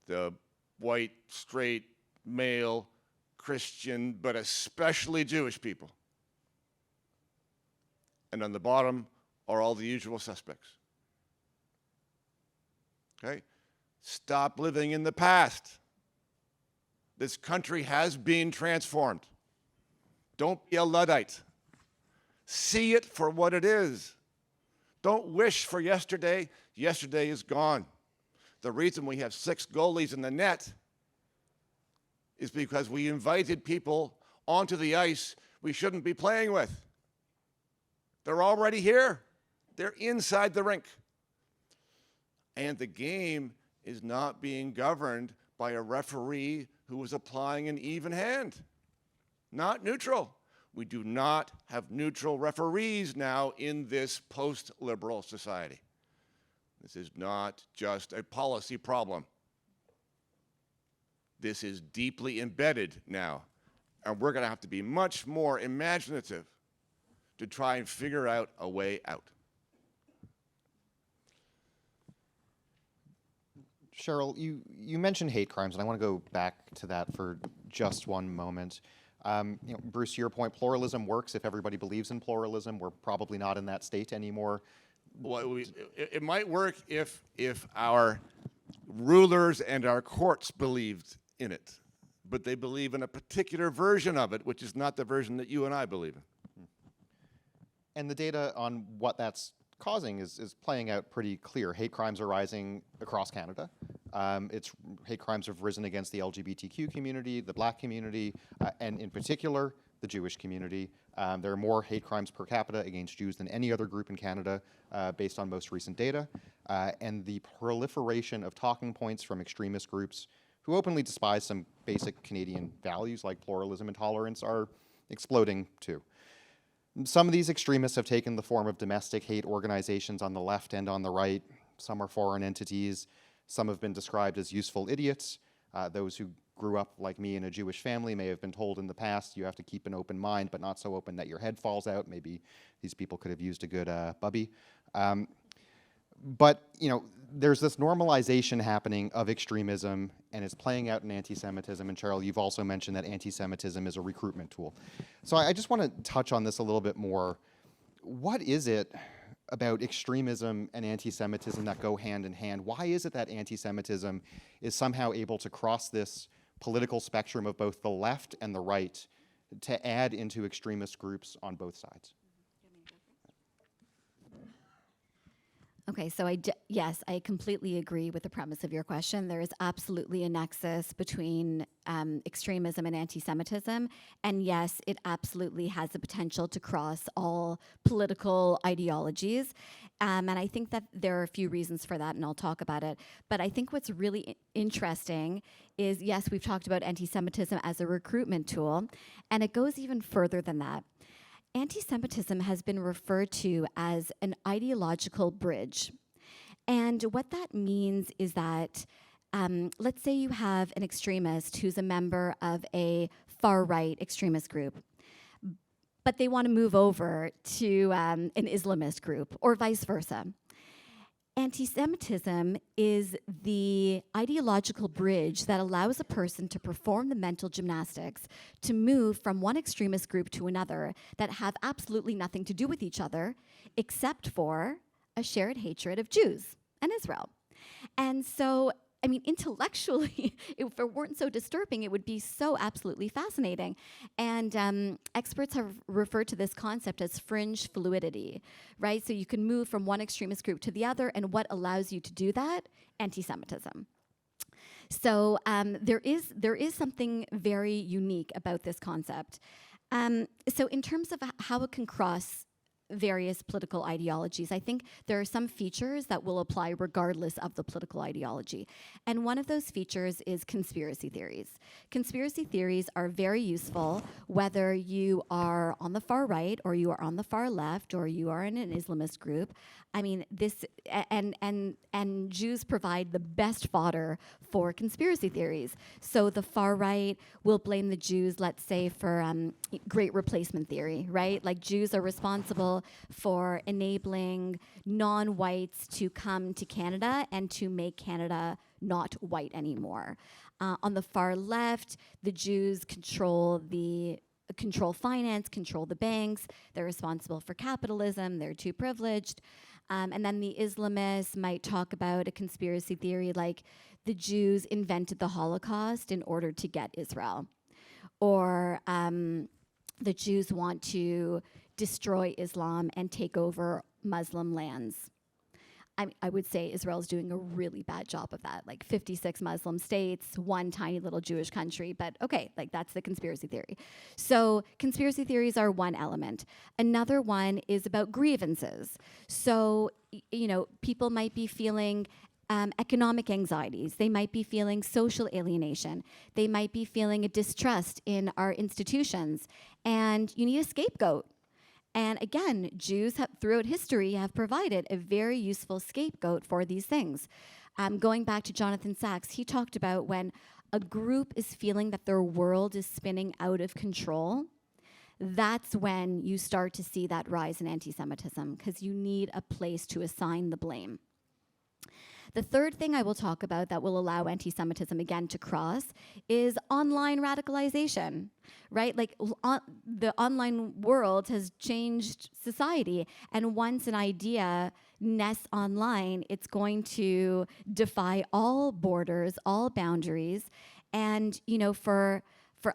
the white, straight, male, Christian, but especially Jewish people. And on the bottom are all the usual suspects. Okay? Stop living in the past. This country has been transformed. Don't be a Luddite. See it for what it is. Don't wish for yesterday. Yesterday is gone. The reason we have 6 goalies in the net is because we invited people onto the ice we shouldn't be playing with. They're already here. They're inside the rink. And the game is not being governed by a referee who is applying an even hand. Not neutral. We do not have neutral referees now in this post-liberal society. This is not just a policy problem. This is deeply embedded now. And we're going to have to be much more imaginative to try and figure out a way out. Sheryl, you mentioned hate crimes, and I want to go back to that for just one moment. Bruce, to your point, pluralism works if everybody believes in pluralism. We're probably not in that state anymore. Well, it might work if our rulers and our courts believed in it, but they believe in a particular version of it, which is not the version that you and I believe in. And the data on what that's causing is playing out pretty clear. Hate crimes are rising across Canada. Hate crimes have risen against the LGBTQ community, the Black community, and in particular, the Jewish community. There are more hate crimes per capita against Jews than any other group in Canada, based on most recent data. And the proliferation of talking points from extremist groups who openly despise some basic Canadian values like pluralism and tolerance are exploding too. Some of these extremists have taken the form of domestic hate organizations on the left and on the right. Some are foreign entities. Some have been described as useful idiots. Those who grew up like me in a Jewish family may have been told in the past, you have to keep an open mind, but not so open that your head falls out. Maybe these people could have used a good bubby. But there's this normalization happening of extremism, and it's playing out in anti-Semitism. And Sheryl, you've also mentioned that anti-Semitism is a recruitment tool. So I just want to touch on this a little bit more. What is it about extremism and anti-Semitism that go hand in hand? Why is it that anti-Semitism is somehow able to cross this political spectrum of both the left and the right to add into extremist groups on both sides? Okay, so yes, I completely agree with the premise of your question. There is absolutely a nexus between extremism and anti-Semitism, and yes, it absolutely has the potential to cross all political ideologies. And I think that there are a few reasons for that, and I'll talk about it. But I think what's really interesting is, yes, we've talked about anti-Semitism as a recruitment tool, and it goes even further than that. Anti-Semitism has been referred to as an ideological bridge. And what that means is that, let's say you have an extremist who's a member of a far-right extremist group, but they want to move over to an Islamist group, or vice versa. Anti-Semitism is the ideological bridge that allows a person to perform the mental gymnastics to move from one extremist group to another that have absolutely nothing to do with each other, except for a shared hatred of Jews and Israel. And so, I mean, intellectually, if it weren't so disturbing, it would be so absolutely fascinating. And experts have referred to this concept as fringe fluidity, right? So you can move from one extremist group to the other, and what allows you to do that? Anti-Semitism. So there is something very unique about this concept. So in terms of how it can cross various political ideologies, I think there are some features that will apply regardless of the political ideology. And one of those features is conspiracy theories. Conspiracy theories are very useful whether you are on the far right or you are on the far left or you are in an Islamist group. I mean, this and Jews provide the best fodder for conspiracy theories. So the far right will blame the Jews, let's say, for Great Replacement theory, right? Like Jews are responsible for enabling non-whites to come to Canada and to make Canada not white anymore. On the far left, the Jews control finance, control the banks. They're responsible for capitalism. They're too privileged. And then the Islamists might talk about a conspiracy theory like the Jews invented the Holocaust in order to get Israel. Or the Jews want to destroy Islam and take over Muslim lands. I would say Israel's doing a really bad job of that. Like 56 Muslim states, one tiny little Jewish country, but okay, like that's the conspiracy theory. So conspiracy theories are one element. Another one is about grievances. So, people might be feeling economic anxieties. They might be feeling social alienation. They might be feeling a distrust in our institutions. And you need a scapegoat. And again, Jews throughout history have provided a very useful scapegoat for these things. Going back to Jonathan Sachs, he talked about when a group is feeling that their world is spinning out of control, that's when you start to see that rise in anti-Semitism, because you need a place to assign the blame. The third thing I will talk about that will allow anti-Semitism again to cross is online radicalization, right? Like the online world has changed society, and once an idea nests online, it's going to defy all borders, all boundaries. And, for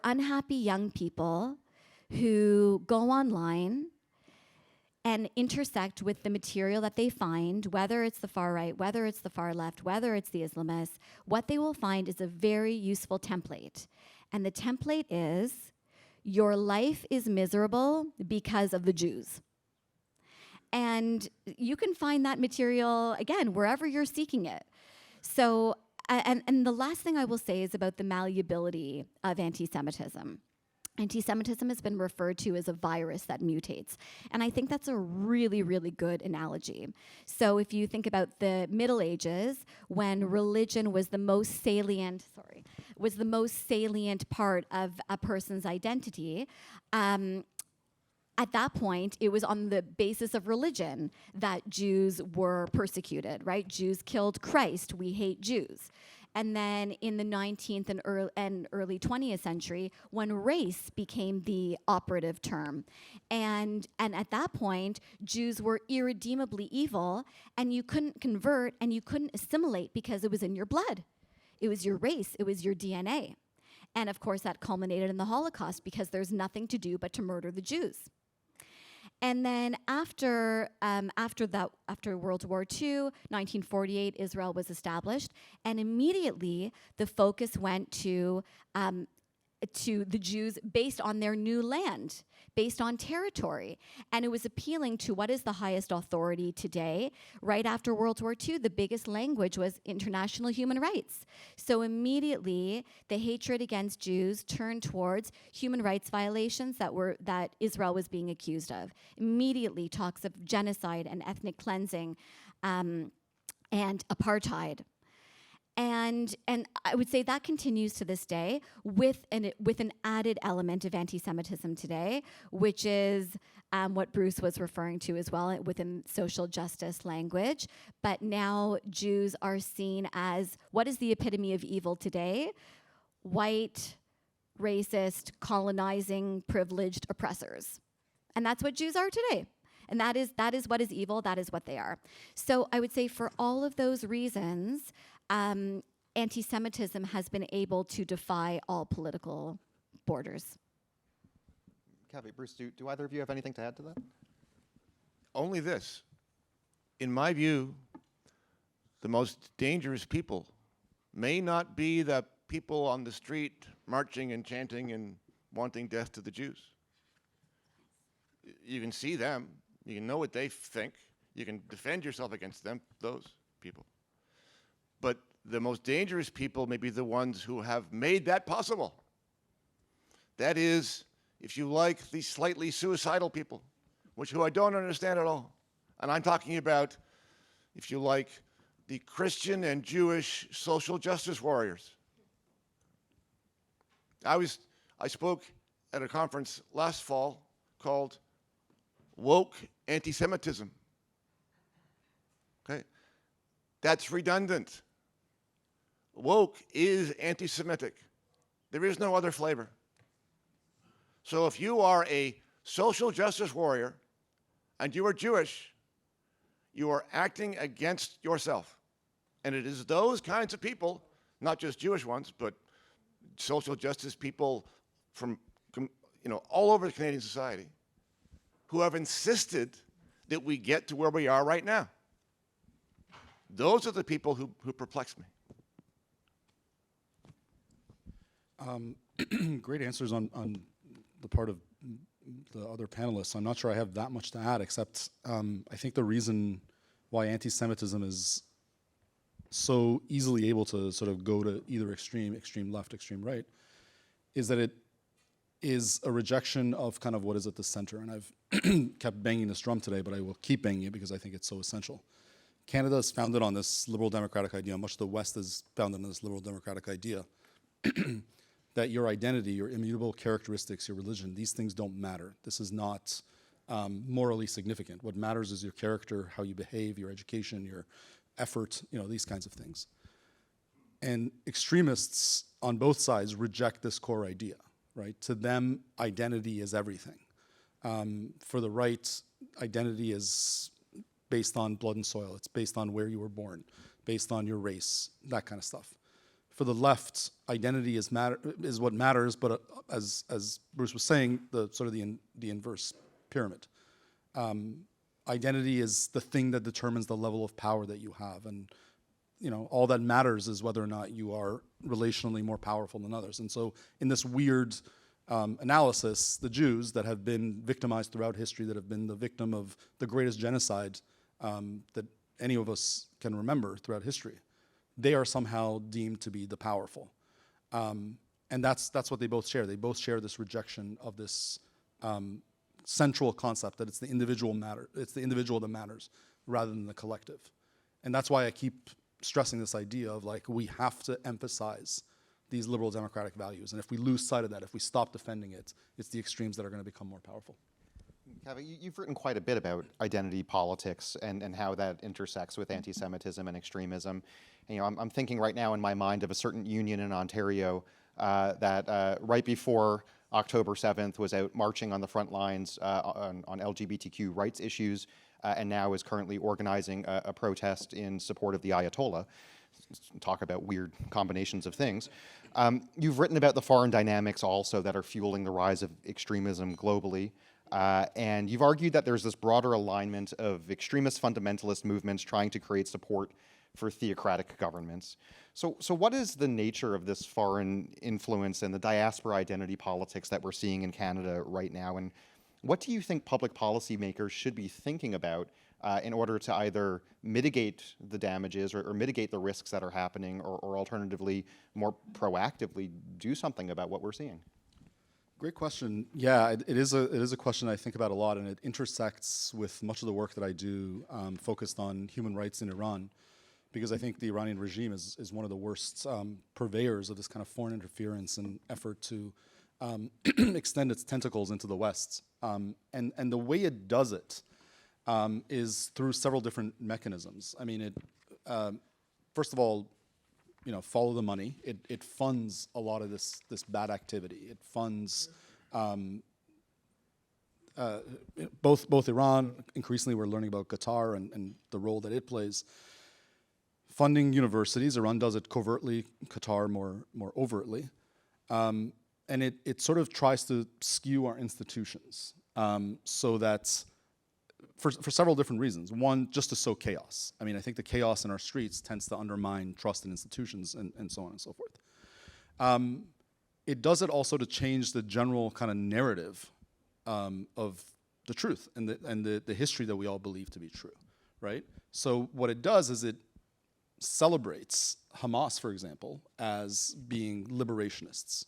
unhappy young people who go online and intersect with the material that they find, whether it's the far right, whether it's the far left, whether it's the Islamists, what they will find is a very useful template. And the template is, your life is miserable because of the Jews. And you can find that material, again, wherever you're seeking it. So, and the last thing I will say is about the malleability of anti-Semitism. Anti-Semitism has been referred to as a virus that mutates. And I think that's a really, really good analogy. So if you think about the Middle Ages, when religion was the most salient, part of a person's identity, at that point, it was on the basis of religion that Jews were persecuted, right? Jews killed Christ, we hate Jews. And then in the 19th and early 20th century, when race became the operative term. And at that point, Jews were irredeemably evil, and you couldn't convert and you couldn't assimilate because it was in your blood. It was your race, it was your DNA. And of course, that culminated in the Holocaust because there's nothing to do but to murder the Jews. And then after World War II, 1948, Israel was established, and immediately the focus went to the Jews based on their new land, based on territory. And it was appealing to what is the highest authority today. Right after World War II, the biggest language was international human rights. So immediately, the hatred against Jews turned towards human rights violations that Israel was being accused of. Immediately, talks of genocide and ethnic cleansing and apartheid. And I would say that continues to this day with an added element of anti-Semitism today, which is what Bruce was referring to as well within social justice language. But now Jews are seen as, what is the epitome of evil today? White, racist, colonizing, privileged oppressors. And that's what Jews are today. And that is what is evil, that is what they are. So I would say for all of those reasons, anti-Semitism has been able to defy all political borders. Kaveh, Bruce, do either of you have anything to add to that? Only this. In my view, the most dangerous people may not be the people on the street marching and chanting and wanting death to the Jews. You can see them. You can know what they think. You can defend yourself against them, those people. But the most dangerous people may be the ones who have made that possible. That is, if you like, the slightly suicidal people, who I don't understand at all. And I'm talking about, if you like, the Christian and Jewish social justice warriors. I spoke at a conference last fall called Woke Antisemitism. Okay? That's redundant. Woke is anti-Semitic. There is no other flavor. So if you are a social justice warrior and you are Jewish, you are acting against yourself. And it is those kinds of people, not just Jewish ones, but social justice people from all over Canadian society, who have insisted that we get to where we are right now. Those are the people who perplex me. Great answers on the part of the other panelists. I'm not sure I have that much to add, except I think the reason why anti-Semitism is so easily able to sort of go to either extreme left, extreme right, is that it is a rejection of kind of what is at the center. And I've kept banging this drum today, but I will keep banging it because I think it's so essential. Canada is founded on this liberal democratic idea. Much of the West is founded on this liberal democratic idea that your identity, your immutable characteristics, your religion, these things don't matter. This is not morally significant. What matters is your character, how you behave, your education, your effort, these kinds of things. And extremists on both sides reject this core idea, right? To them, identity is everything. For the right, identity is based on blood and soil. It's based on where you were born, based on your race, that kind of stuff. For the left, identity is what matters, but as Bruce was saying, the inverse pyramid. Identity is the thing that determines the level of power that you have, and all that matters is whether or not you are relationally more powerful than others. And so, in this weird analysis, the Jews that have been victimized throughout history, that have been the victim of the greatest genocide that any of us can remember throughout history, they are somehow deemed to be the powerful. And that's what they both share. They both share this rejection of this central concept that it's the individual that matters rather than the collective. And that's why I keep stressing this idea of we have to emphasize these liberal democratic values. And if we lose sight of that, if we stop defending it, it's the extremes that are going to become more powerful. Kaveh, you've written quite a bit about identity politics and how that intersects with anti-Semitism and extremism. And, I'm thinking right now in my mind of a certain union in Ontario that right before October 7th was out marching on the front lines on LGBTQ rights issues, and now is currently organizing a protest in support of the Ayatollah. Talk about weird combinations of things. You've written about the foreign dynamics also that are fueling the rise of extremism globally. And you've argued that there's this broader alignment of extremist fundamentalist movements trying to create support for theocratic governments. So what is the nature of this foreign influence and the diaspora identity politics that we're seeing in Canada right now? And what do you think public policy makers should be thinking about in order to either mitigate the damages or mitigate the risks that are happening, or alternatively, more proactively do something about what we're seeing? Great question. Yeah, it is a question I think about a lot, and it intersects with much of the work that I do focused on human rights in Iran, because I think the Iranian regime is one of the worst purveyors of this kind of foreign interference and effort to extend its tentacles into the West. And the way it does it is through several different mechanisms. I mean, first of all, follow the money. It funds a lot of this bad activity. It funds both Iran. Increasingly, we're learning about Qatar and the role that it plays. Funding universities. Iran does it covertly. Qatar more overtly, and it sort of tries to skew our institutions so that. For several different reasons. One, just to sow chaos. I mean, I think the chaos in our streets tends to undermine trust in institutions and so on and so forth. It does it also to change the general kind of narrative of the truth and the history that we all believe to be true, right? So what it does is it celebrates Hamas, for example, as being liberationists.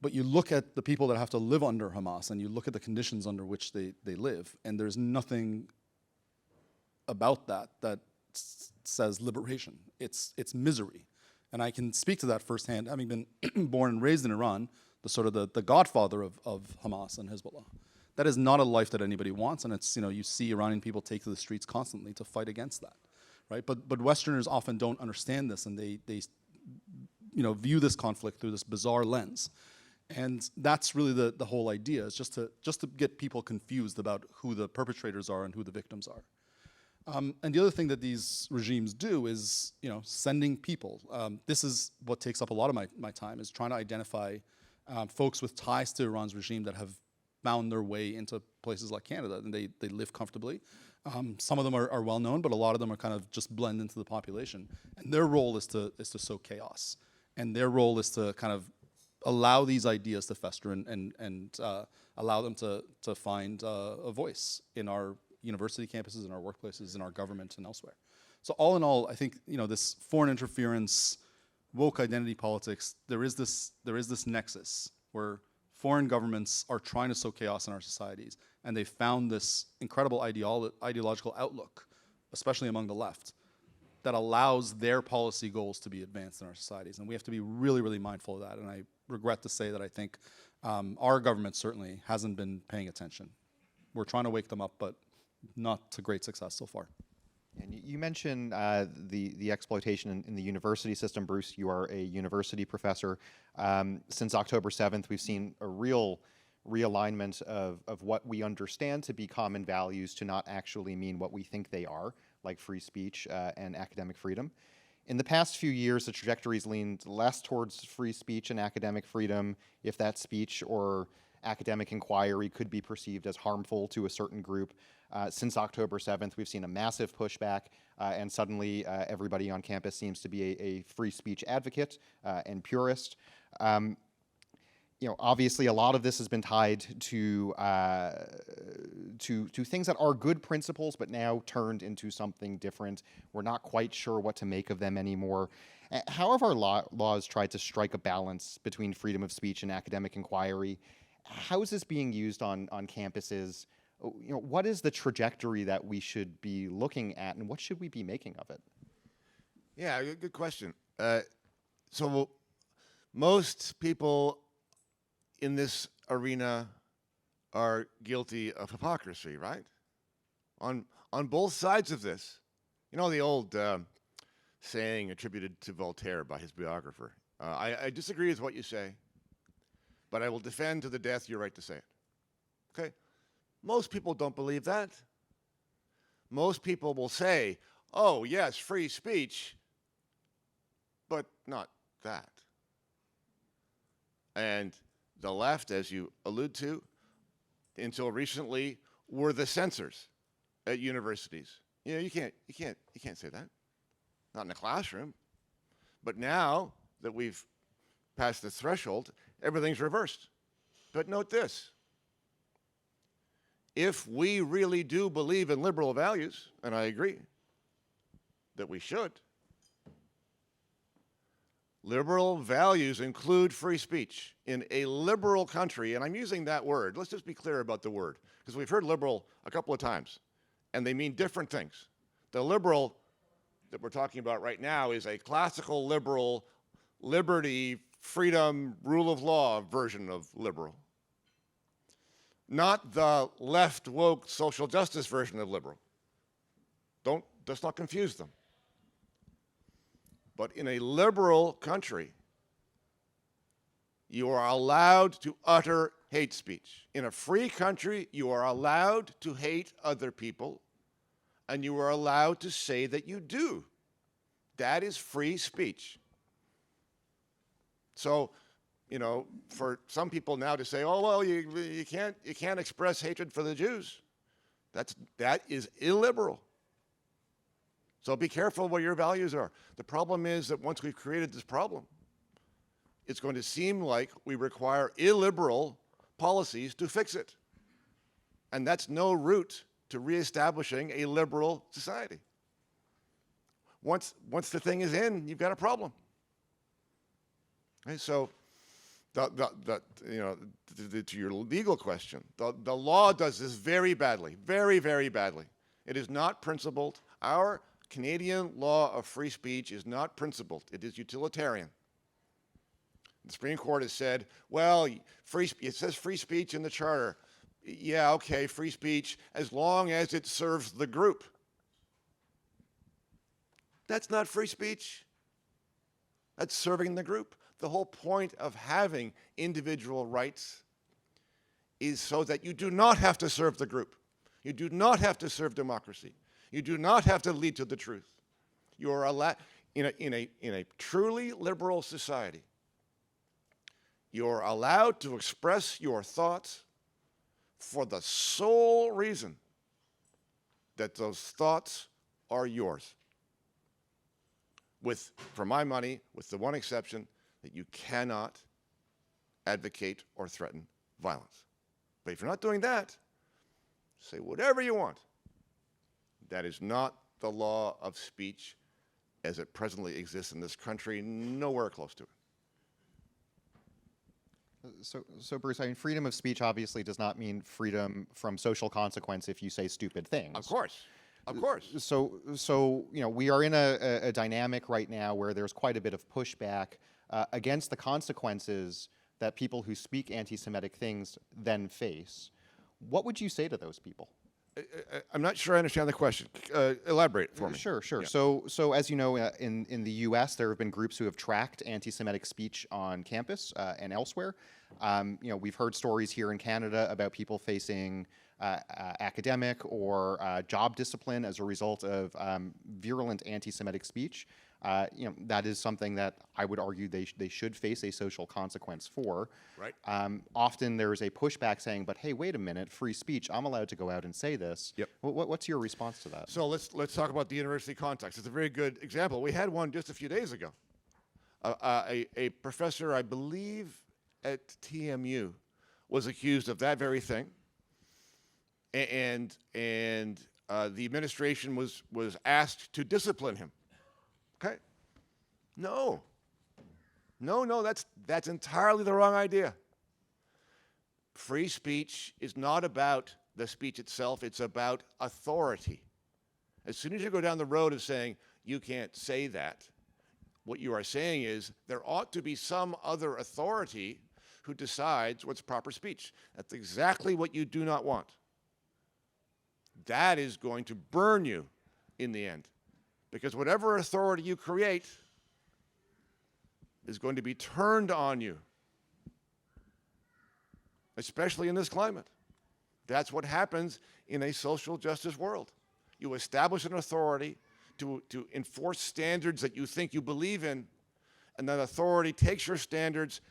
But you look at the people that have to live under Hamas, and you look at the conditions under which they live, and there's nothing about that says liberation. It's misery. And I can speak to that firsthand, having been born and raised in Iran, the godfather of Hamas and Hezbollah. That is not a life that anybody wants, and it's, you see Iranian people take to the streets constantly to fight against that, right? But Westerners often don't understand this, and they view this conflict through this bizarre lens. And that's really the whole idea, is just to get people confused about who the perpetrators are and who the victims are. And the other thing that these regimes do is, sending people. This is what takes up a lot of my time, is trying to identify folks with ties to Iran's regime that have found their way into places like Canada, and they live comfortably. Some of them are well known, but a lot of them are kind of just blend into the population. And their role is to sow chaos. And their role is to kind of allow these ideas to fester and allow them to find a voice in our university campuses, in our workplaces, in our government, and elsewhere. So all in all, I think this foreign interference, woke identity politics, there is this nexus where foreign governments are trying to sow chaos in our societies, and they found this incredible ideological outlook, especially among the left, that allows their policy goals to be advanced in our societies. And we have to be really, really mindful of that. And I regret to say that I think our government certainly hasn't been paying attention. We're trying to wake them up, but not to great success so far. And you mentioned the exploitation in the university system. Bruce, you are a university professor. Since October 7th, we've seen a real realignment of what we understand to be common values to not actually mean what we think they are, like free speech and academic freedom. In the past few years, the trajectory's leaned less towards free speech and academic freedom if that speech or academic inquiry could be perceived as harmful to a certain group. Since October 7th, we've seen a massive pushback, and suddenly everybody on campus seems to be a free speech advocate and purist. Obviously, a lot of this has been tied to things that are good principles, but now turned into something different. We're not quite sure what to make of them anymore. How have our laws tried to strike a balance between freedom of speech and academic inquiry? How is this being used on campuses? What is the trajectory that we should be looking at, and what should we be making of it? Yeah, good question. So most people in this arena are guilty of hypocrisy, right? On both sides of this. You know the old saying attributed to Voltaire by his biographer. I disagree with what you say, but I will defend to the death your right to say it. Okay? Most people don't believe that. Most people will say, oh, yes, free speech, but not that. And the left, as you allude to, until recently, were the censors at universities. You can't say that. Not in a classroom. But now that we've passed the threshold, everything's reversed. But note this. If we really do believe in liberal values, and I agree that we should, liberal values include free speech. In a liberal country, and I'm using that word, let's just be clear about the word, because we've heard liberal a couple of times, and they mean different things. The liberal that we're talking about right now is a classical liberal, liberty, freedom, rule of law version of liberal. Not the left woke social justice version of liberal. Let's not confuse them. But in a liberal country, you are allowed to utter hate speech. In a free country, you are allowed to hate other people, and you are allowed to say that you do. That is free speech. So, for some people now to say, oh, well, you can't express hatred for the Jews, that is illiberal. So be careful what your values are. The problem is that once we've created this problem, it's going to seem like we require illiberal policies to fix it. And that's no route to reestablishing a liberal society. Once the thing is in, you've got a problem. Okay, so to your legal question, the law does this very badly, very, very badly. It is not principled. Our Canadian law of free speech is not principled. It is utilitarian. The Supreme Court has said, well, it says free speech in the Charter. Yeah, okay, free speech, as long as it serves the group. That's not free speech. That's serving the group. The whole point of having individual rights is so that you do not have to serve the group. You do not have to serve democracy. You do not have to lead to the truth. You are allowed, in a truly liberal society, you are allowed to express your thoughts for the sole reason that those thoughts are yours. With, for my money, with the one exception that you cannot advocate or threaten violence. But if you're not doing that, say whatever you want. That is not the law of speech as it presently exists in this country, nowhere close to it. So Bruce, I mean, freedom of speech obviously does not mean freedom from social consequence if you say stupid things. Of course. Of course. So you know, we are in a dynamic right now where there's quite a bit of pushback against the consequences that people who speak anti-Semitic things then face. What would you say to those people? I'm not sure I understand the question. Elaborate for me. Sure. Yeah. So as you know, in the U.S., there have been groups who have tracked anti-Semitic speech on campus and elsewhere. You know, we've heard stories here in Canada about people facing academic or job discipline as a result of virulent anti-Semitic speech. You know, that is something that I would argue they should face a social consequence for. Right. Often there is a pushback saying, but hey, wait a minute, free speech, I'm allowed to go out and say this. Yep. What's your response to that? So let's talk about the university context. It's a very good example. We had one just a few days ago. A professor, I believe, at TMU was accused of that very thing. And the administration was asked to discipline him. Okay? No, that's entirely the wrong idea. Free speech is not about the speech itself, it's about authority. As soon as you go down the road of saying, you can't say that, what you are saying is there ought to be some other authority who decides what's proper speech. That's exactly what you do not want. That is going to burn you in the end. Because whatever authority you create is going to be turned on you, especially in this climate. That's what happens in a social justice world. You establish an authority to enforce standards that you think you believe in, and that authority takes your standards,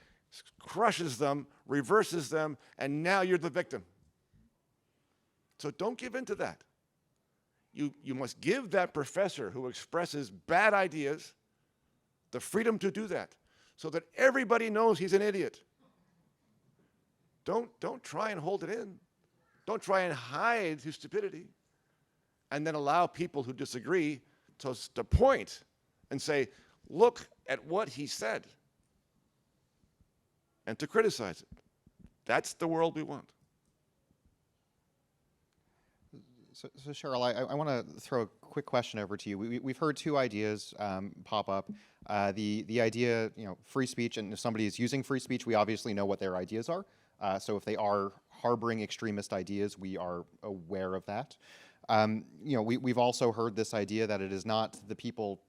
crushes them, reverses them, and now you're the victim. So don't give in to that. You must give that professor who expresses bad ideas the freedom to do that so that everybody knows he's an idiot. Don't try and hold it in. Don't try and hide his stupidity and then allow people who disagree to point and say, look at what he said, and to criticize it. That's the world we want. So Sheryl, I want to throw a quick question over to you. We've heard two ideas pop up. The idea, you know, free speech, and if somebody is using free speech, we obviously know what their ideas are. So if they are harboring extremist ideas, we are aware of that. You know, we've also heard this idea that it is not the people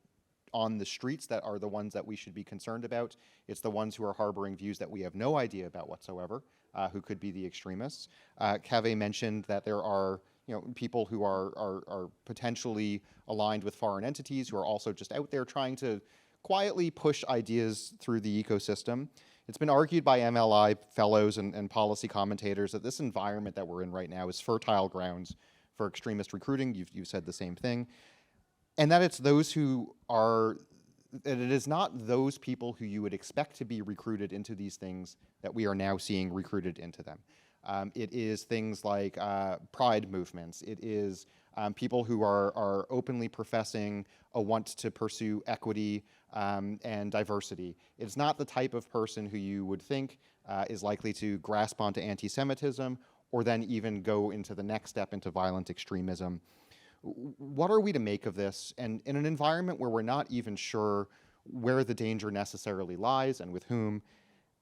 on the streets that are the ones that we should be concerned about. It's the ones who are harboring views that we have no idea about whatsoever, who could be the extremists. Kaveh mentioned that there are, you know, people who are potentially aligned with foreign entities who are also just out there trying to quietly push ideas through the ecosystem. It's been argued by MLI fellows and policy commentators that this environment that we're in right now is fertile grounds for extremist recruiting. You've said the same thing. And that it's those who are, that it is not those people who you would expect to be recruited into these things that we are now seeing recruited into them. It is things like pride movements. It is people who are openly professing a want to pursue equity and diversity. It's not the type of person who you would think is likely to grasp onto anti-Semitism or then even go into the next step into violent extremism. What are we to make of this? And in an environment where we're not even sure where the danger necessarily lies and with whom,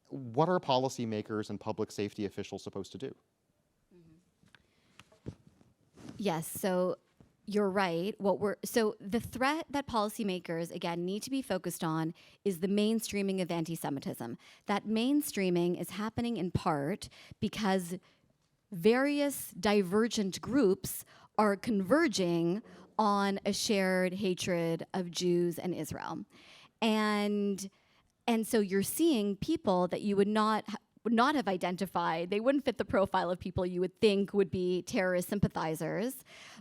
what are policymakers and public safety officials supposed to do? Yes, so you're right. So the threat that policymakers, again, need to be focused on is the mainstreaming of anti-Semitism. That mainstreaming is happening in part because various divergent groups are converging on a shared hatred of Jews and Israel. And so you're seeing people that you would not would not have identified, they wouldn't fit the profile of people you would think would be terrorist sympathizers,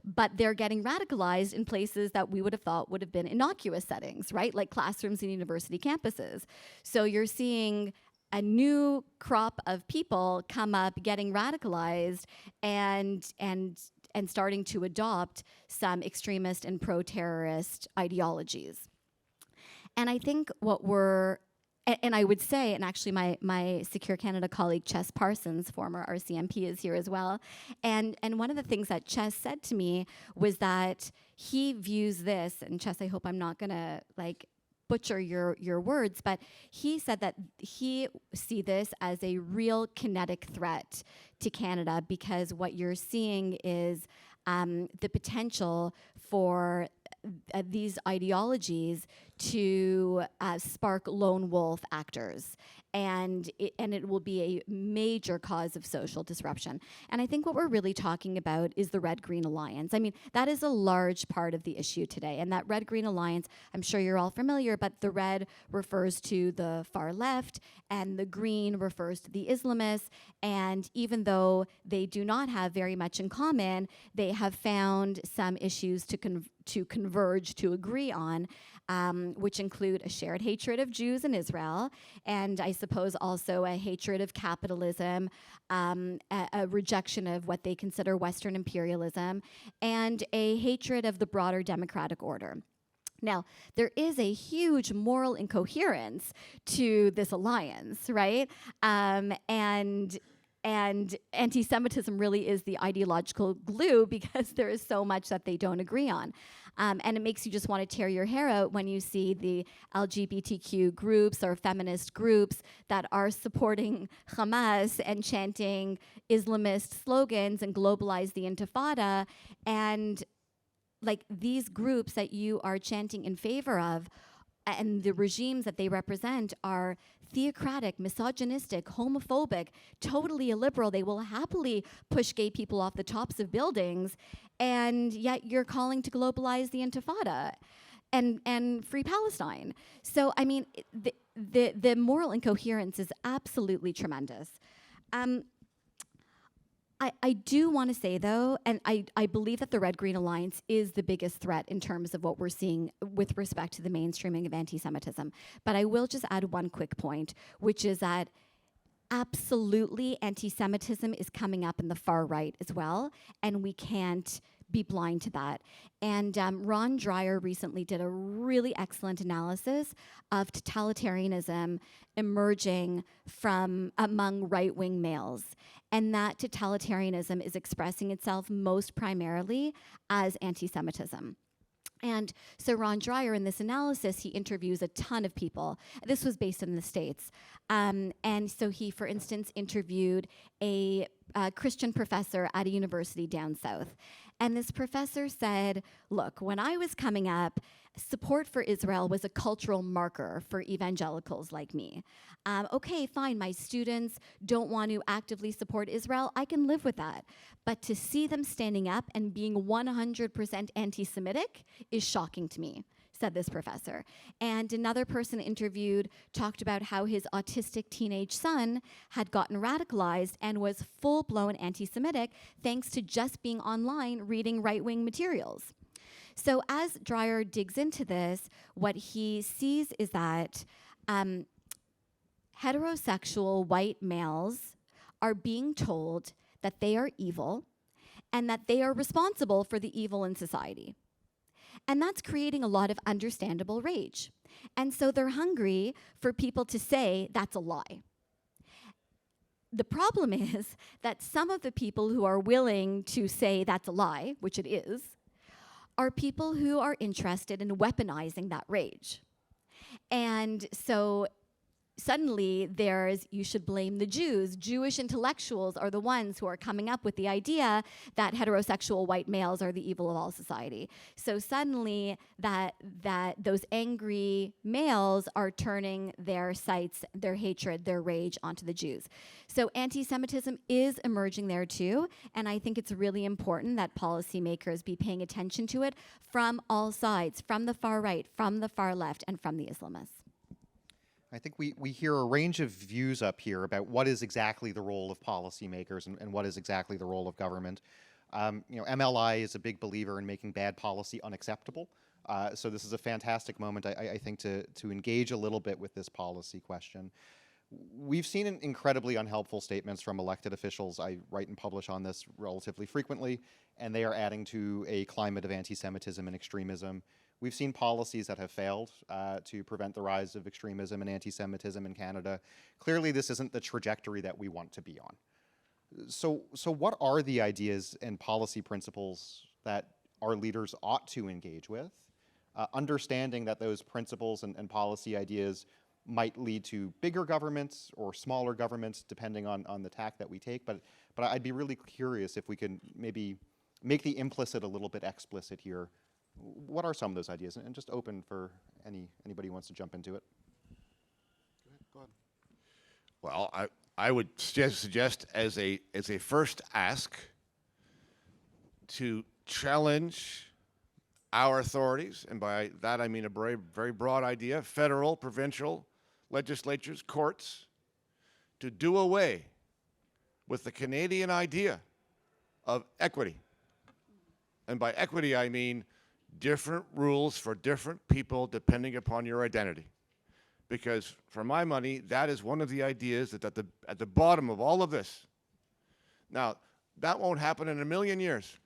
but they're getting radicalized in places that we would have thought would have been innocuous settings, right? Like classrooms and university campuses. So you're seeing a new crop of people come up getting radicalized and starting to adopt some extremist and pro-terrorist ideologies. And I think what we're, and I would say, and actually my Secure Canada colleague, Chess Parsons, former RCMP, is here as well. And one of the things that Chess said to me was that he views this, and Chess, I hope I'm not gonna like butcher your words, but he said that he see this as a real kinetic threat to Canada, because what you're seeing is the potential for these ideologies to spark lone wolf actors, and it will be a major cause of social disruption. And I think what we're really talking about is the Red-Green Alliance. I mean, that is a large part of the issue today, and that Red-Green Alliance, I'm sure you're all familiar, but the red refers to the far left, and the green refers to the Islamists, and even though they do not have very much in common, they have found some issues to converge, to agree on, which include a shared hatred of Jews in Israel, and I suppose also a hatred of capitalism, a rejection of what they consider Western imperialism, and a hatred of the broader democratic order. Now, there is a huge moral incoherence to this alliance, right? And anti-Semitism really is the ideological glue, because there is so much that they don't agree on. And it makes you just want to tear your hair out when you see the LGBTQ groups or feminist groups that are supporting Hamas and chanting Islamist slogans and globalize the Intifada. And like these groups that you are chanting in favor of and the regimes that they represent are theocratic, misogynistic, homophobic, totally illiberal. They will happily push gay people off the tops of buildings, and yet you're calling to globalize the Intifada and free Palestine. So, I mean, the moral incoherence is absolutely tremendous. I do want to say, though, and I believe that the Red-Green Alliance is the biggest threat in terms of what we're seeing with respect to the mainstreaming of anti-Semitism. But I will just add one quick point, which is that absolutely anti-Semitism is coming up in the far right as well, and we can't be blind to that. And Ron Dreyer recently did a really excellent analysis of totalitarianism emerging from among right-wing males. And that totalitarianism is expressing itself most primarily as anti-Semitism. And so Ron Dreyer, in this analysis, he interviews a ton of people. This was based in the States. And so he, for instance, interviewed a Christian professor at a university down south. And this professor said, look, when I was coming up, support for Israel was a cultural marker for evangelicals like me. Okay, fine, my students don't want to actively support Israel. I can live with that. But to see them standing up and being 100% anti-Semitic is shocking to me, said this professor. And another person interviewed talked about how his autistic teenage son had gotten radicalized and was full-blown anti-Semitic thanks to just being online reading right-wing materials. So as Dreyer digs into this, what he sees is that heterosexual white males are being told that they are evil and that they are responsible for the evil in society. And that's creating a lot of understandable rage. And so they're hungry for people to say that's a lie. The problem is that some of the people who are willing to say that's a lie, which it is, are people who are interested in weaponizing that rage. And so suddenly there's, you should blame the Jews. Jewish intellectuals are the ones who are coming up with the idea that heterosexual white males are the evil of all society. So suddenly that those angry males are turning their sights, their hatred, their rage onto the Jews. So anti-Semitism is emerging there too, and I think it's really important that policymakers be paying attention to it from all sides, from the far right, from the far left, and from the Islamists. I think we hear a range of views up here about what is exactly the role of policymakers and what is exactly the role of government. MLI is a big believer in making bad policy unacceptable. So this is a fantastic moment, I think, to engage a little bit with this policy question. We've seen incredibly unhelpful statements from elected officials. I write and publish on this relatively frequently, and they are adding to a climate of anti-Semitism and extremism. We've seen policies that have failed to prevent the rise of extremism and anti-Semitism in Canada. Clearly, this isn't the trajectory that we want to be on. So what are the ideas and policy principles that our leaders ought to engage with, understanding that those principles and policy ideas might lead to bigger governments or smaller governments, depending on the tack that we take. But I'd be really curious if we can maybe make the implicit a little bit explicit here. What are some of those ideas? And just open for anybody who wants to jump into it. Go ahead. Well, I would suggest as a first ask to challenge our authorities, and by that I mean a very, very broad idea, federal, provincial, legislatures, courts, to do away with the Canadian idea of equity. And by equity I mean different rules for different people depending upon your identity. Because for my money, that is one of the ideas that at the bottom of all of this. Now, that won't happen in a million years.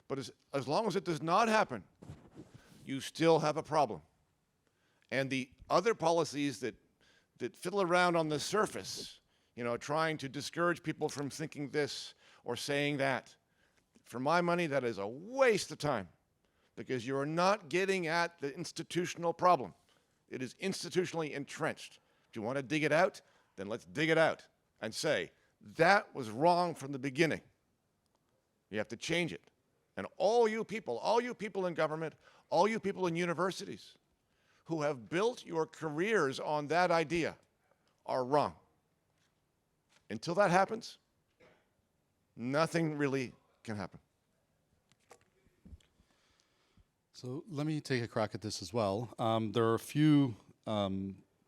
But as long as it does not happen, you still have a problem. And the other policies that fiddle around on the surface, trying to discourage people from thinking this or saying that, for my money, that is a waste of time, because you are not getting at the institutional problem. It is institutionally entrenched. If you want to dig it out, then let's dig it out and say, that was wrong from the beginning. You have to change it. And all you people in government, all you people in universities who have built your careers on that idea are wrong. Until that happens, nothing really can happen. So let me take a crack at this as well. There are a few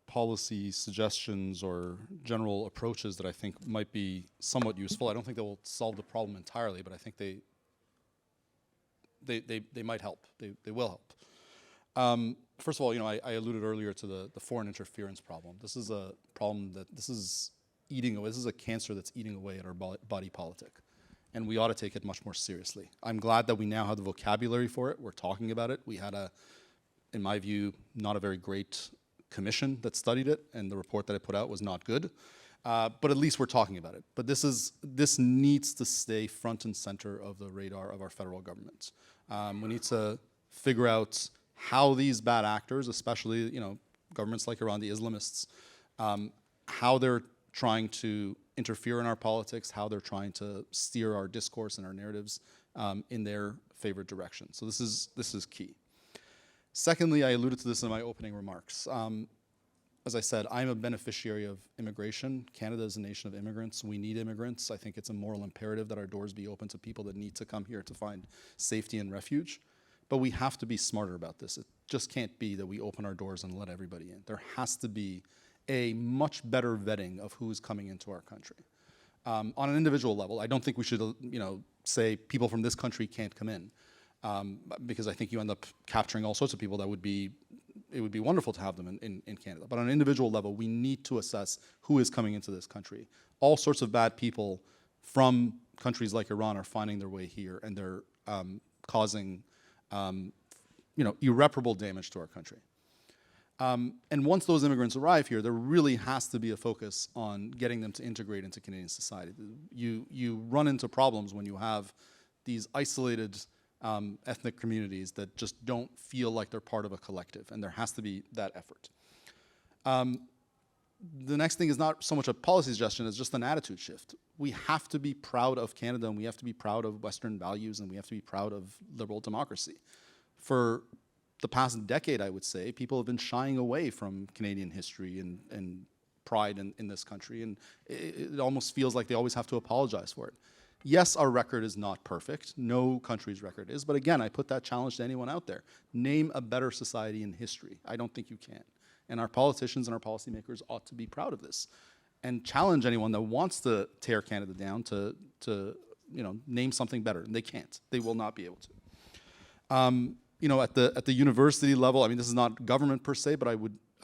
policy suggestions or general approaches that I think might be somewhat useful. I don't think they will solve the problem entirely, but I think they might help. They will help. First of all, I alluded earlier to the foreign interference problem. This is a problem this is eating away. This is a cancer that's eating away at our body politic. And we ought to take it much more seriously. I'm glad that we now have the vocabulary for it. We're talking about it. We had in my view, not a very great commission that studied it, and the report that I put out was not good. But at least we're talking about it. But this needs to stay front and center of the radar of our federal government. We need to figure out how these bad actors, especially governments like Iran, the Islamists, how they're trying to interfere in our politics, how they're trying to steer our discourse and our narratives in their favored direction. So this is key. Secondly, I alluded to this in my opening remarks. As I said, I'm a beneficiary of immigration. Canada is a nation of immigrants. We need immigrants. I think it's a moral imperative that our doors be open to people that need to come here to find safety and refuge. But we have to be smarter about this. It just can't be that we open our doors and let everybody in. There has to be a much better vetting of who is coming into our country. On an individual level, I don't think we should, say people from this country can't come in, because I think you end up capturing all sorts of people it would be wonderful to have them in Canada. But on an individual level, we need to assess who is coming into this country. All sorts of bad people from countries like Iran are finding their way here, and they're causing, irreparable damage to our country. And once those immigrants arrive here, there really has to be a focus on getting them to integrate into Canadian society. You run into problems when you have these isolated ethnic communities that just don't feel like they're part of a collective, and there has to be that effort. The next thing is not so much a policy suggestion as just an attitude shift. We have to be proud of Canada, and we have to be proud of Western values, and we have to be proud of liberal democracy. For the past decade, I would say, people have been shying away from Canadian history and pride in this country, and it almost feels like they always have to apologize for it. Yes, our record is not perfect. No country's record is. But again, I put that challenge to anyone out there. Name a better society in history. I don't think you can. And our politicians and our policymakers ought to be proud of this and challenge anyone that wants to tear Canada down to name something better. And they can't. They will not be able to. At the university level, I mean, this is not government per se, but I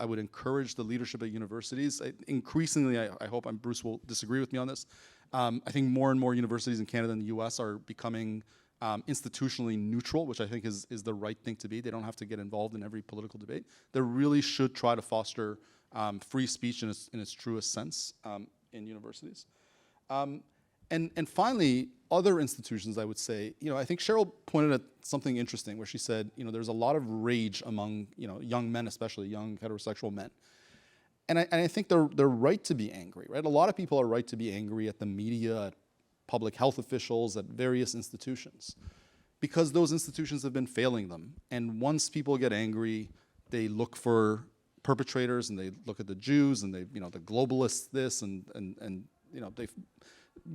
would encourage the leadership at universities. Increasingly, I hope Bruce will disagree with me on this. I think more and more universities in Canada and the US are becoming institutionally neutral, which I think is the right thing to be. They don't have to get involved in every political debate. They really should try to foster free speech in its truest sense in universities. And finally, other institutions, I would say, I think Sheryl pointed at something interesting where she said, there's a lot of rage among, young men, especially young heterosexual men. And I think they're right to be angry, right? A lot of people are right to be angry at the media, at public health officials, at various institutions, because those institutions have been failing them. And once people get angry, they look for perpetrators, and they look at the Jews, and the globalists this, and they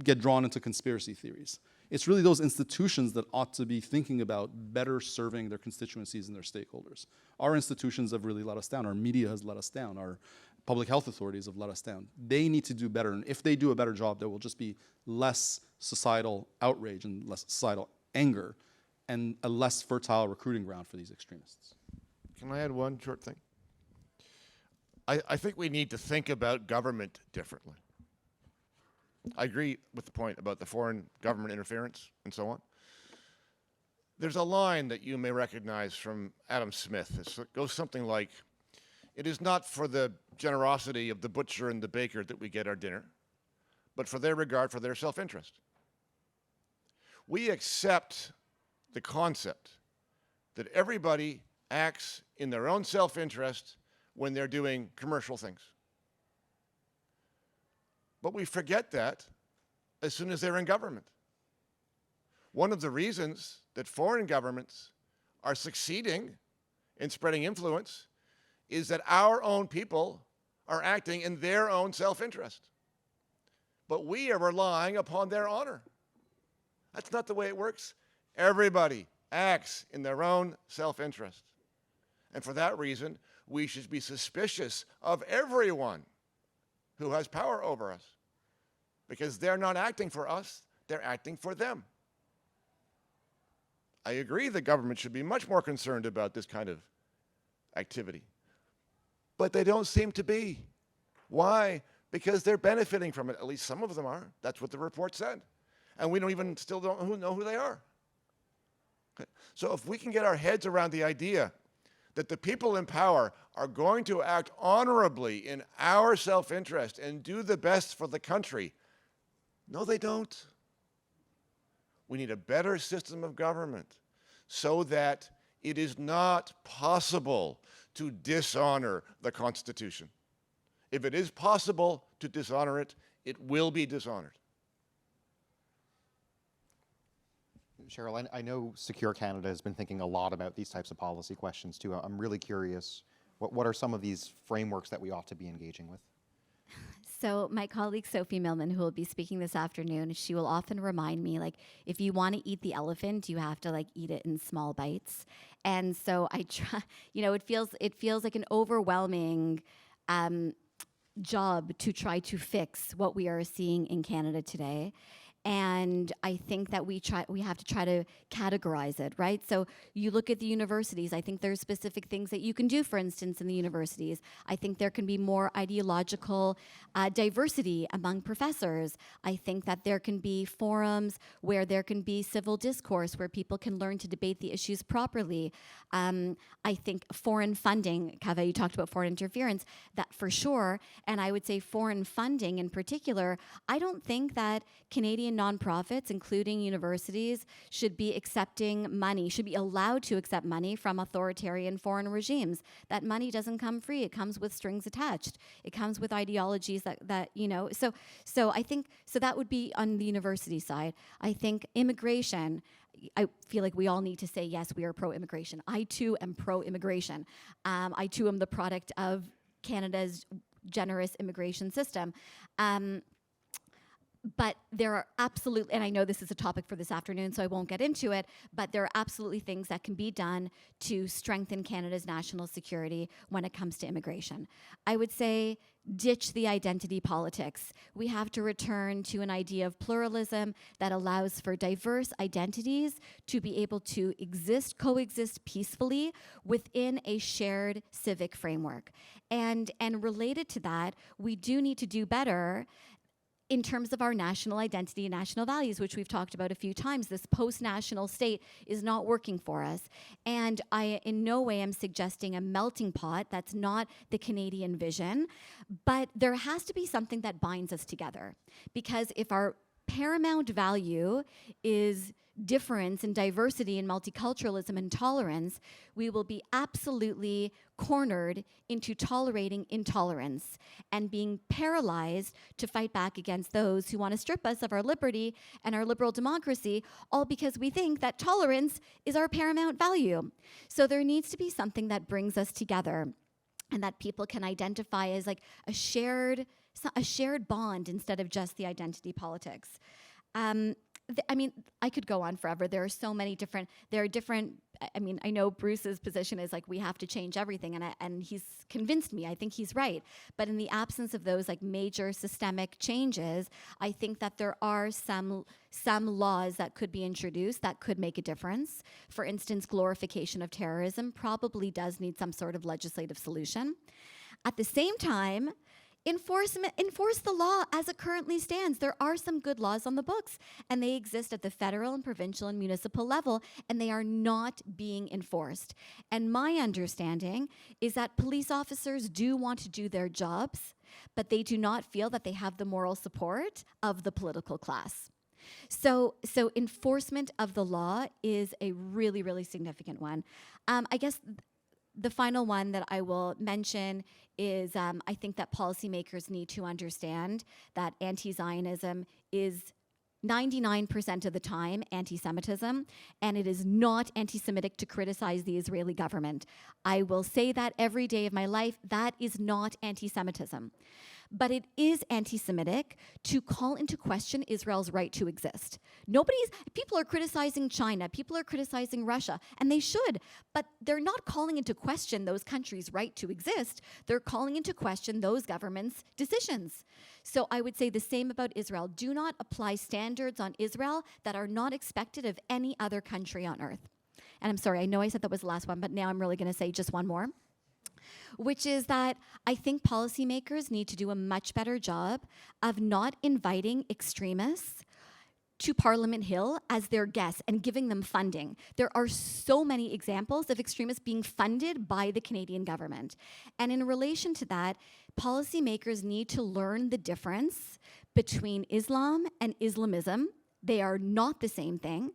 get drawn into conspiracy theories. It's really those institutions that ought to be thinking about better serving their constituencies and their stakeholders. Our institutions have really let us down. Our media has let us down. Our public health authorities have let us down. They need to do better, and if they do a better job, there will just be less societal outrage and less societal anger and a less fertile recruiting ground for these extremists. Can I add one short thing? I think we need to think about government differently. I agree with the point about the foreign government interference and so on. There's a line that you may recognize from Adam Smith. It goes something like, "It is not for the generosity of the butcher and the baker that we get our dinner, but for their regard for their self-interest." We accept the concept that everybody acts in their own self-interest when they're doing commercial things. But we forget that as soon as they're in government. One of the reasons that foreign governments are succeeding in spreading influence is that our own people are acting in their own self-interest. But we are relying upon their honor. That's not the way it works. Everybody acts in their own self-interest. And for that reason, we should be suspicious of everyone who has power over us, because they're not acting for us, they're acting for them. I agree the government should be much more concerned about this kind of activity, but they don't seem to be. Why? Because they're benefiting from it. At least some of them are. That's what the report said. And we still don't know who they are. Okay. So if we can get our heads around the idea that the people in power are going to act honorably in our self-interest and do the best for the country. No, they don't. We need a better system of government so that it is not possible to dishonor the Constitution. If it is possible to dishonor it, it will be dishonored. Sheryl, I know Secure Canada has been thinking a lot about these types of policy questions too. I'm really curious, what are some of these frameworks that we ought to be engaging with? So my colleague Sophie Millman, who will be speaking this afternoon, she will often remind me, if you want to eat the elephant, you have to eat it in small bites. And so I try, it feels like an overwhelming job to try to fix what we are seeing in Canada today. And I think that we have to try to categorize it, right? So you look at the universities, I think there's specific things that you can do, for instance, in the universities. I think there can be more ideological diversity among professors. I think that there can be forums where there can be civil discourse, where people can learn to debate the issues properly. I think foreign funding, Kaveh, you talked about foreign interference, that for sure, and I would say foreign funding in particular, I don't think that Canadian nonprofits, including universities, should be accepting money, should be allowed to accept money from authoritarian foreign regimes. That money doesn't come free. It comes with strings attached. It comes with ideologies so I think, so that would be on the university side. I think immigration, I feel like we all need to say, yes, we are pro-immigration. I too am pro-immigration. I too am the product of Canada's generous immigration system. But there are absolutely, and I know this is a topic for this afternoon, so I won't get into it, but there are absolutely things that can be done to strengthen Canada's national security when it comes to immigration. I would say ditch the identity politics. We have to return to an idea of pluralism that allows for diverse identities to be able to exist, coexist peacefully within a shared civic framework. And related to that, we do need to do better in terms of our national identity and national values, which we've talked about a few times. This post-national state is not working for us. And I in no way am suggesting a melting pot. That's not the Canadian vision. But there has to be something that binds us together. Because if our paramount value is difference and diversity and multiculturalism and tolerance, we will be absolutely cornered into tolerating intolerance and being paralyzed to fight back against those who want to strip us of our liberty and our liberal democracy, all because we think that tolerance is our paramount value. So there needs to be something that brings us together and that people can identify as like a shared bond instead of just the identity politics. I mean, I could go on forever. There are so many different, I mean, I know Bruce's position is like, we have to change everything, and he's convinced me. I think he's right. But in the absence of those like major systemic changes, I think that there are some laws that could be introduced that could make a difference. For instance, glorification of terrorism probably does need some sort of legislative solution. At the same time, enforce the law as it currently stands. There are some good laws on the books, and they exist at the federal and provincial and municipal level, and they are not being enforced. And my understanding is that police officers do want to do their jobs, but they do not feel that they have the moral support of the political class. So enforcement of the law is a really, really significant one. I guess the final one that I will mention is I think that policymakers need to understand that anti-Zionism is 99% of the time anti-Semitism, and it is not anti-Semitic to criticize the Israeli government. I will say that every day of my life. That is not anti-Semitism. But it is anti-Semitic to call into question Israel's right to exist. People are criticizing China, people are criticizing Russia, and they should, but they're not calling into question those countries' right to exist. They're calling into question those governments' decisions. So I would say the same about Israel. Do not apply standards on Israel that are not expected of any other country on earth. And I'm sorry, I know I said that was the last one, but now I'm really going to say just one more, which is that I think policymakers need to do a much better job of not inviting extremists to Parliament Hill as their guests and giving them funding. There are so many examples of extremists being funded by the Canadian government. And in relation to that, policymakers need to learn the difference between Islam and Islamism. They are not the same thing.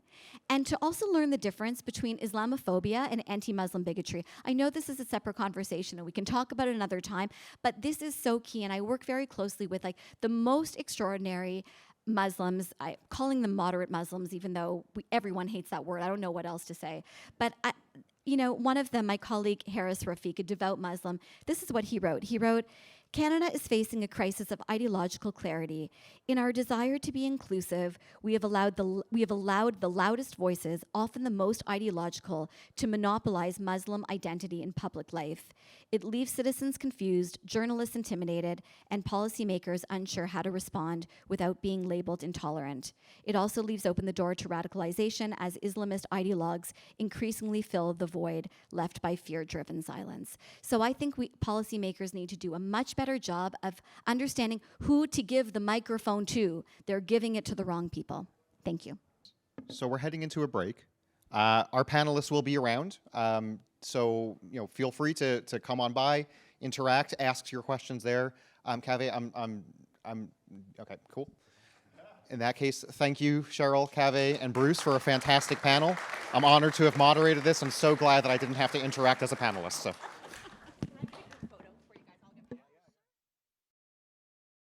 And to also learn the difference between Islamophobia and anti-Muslim bigotry. I know this is a separate conversation and we can talk about it another time, but this is so key, and I work very closely with like the most extraordinary Muslims, calling them moderate Muslims, even though everyone hates that word. I don't know what else to say. But one of them, my colleague Harris Rafiq, a devout Muslim, this is what he wrote. He wrote, "Canada is facing a crisis of ideological clarity. In our desire to be inclusive, we have allowed the loudest voices, often the most ideological, to monopolize Muslim identity in public life. It leaves citizens confused, journalists intimidated, and policymakers unsure how to respond without being labeled intolerant. It also leaves open the door to radicalization as Islamist ideologues increasingly fill the void left by fear-driven silence." So I think policymakers need to do a much better job of understanding who to give the microphone to. They're giving it to the wrong people. Thank you. So we're heading into a break. Our panelists will be around, so feel free to come on by, interact, ask your questions there. Kaveh, I'm okay, cool. In that case, thank you, Sheryl, Kaveh, and Bruce for a fantastic panel. I'm honored to have moderated this. I'm so glad that I didn't have to interact as a panelist. So.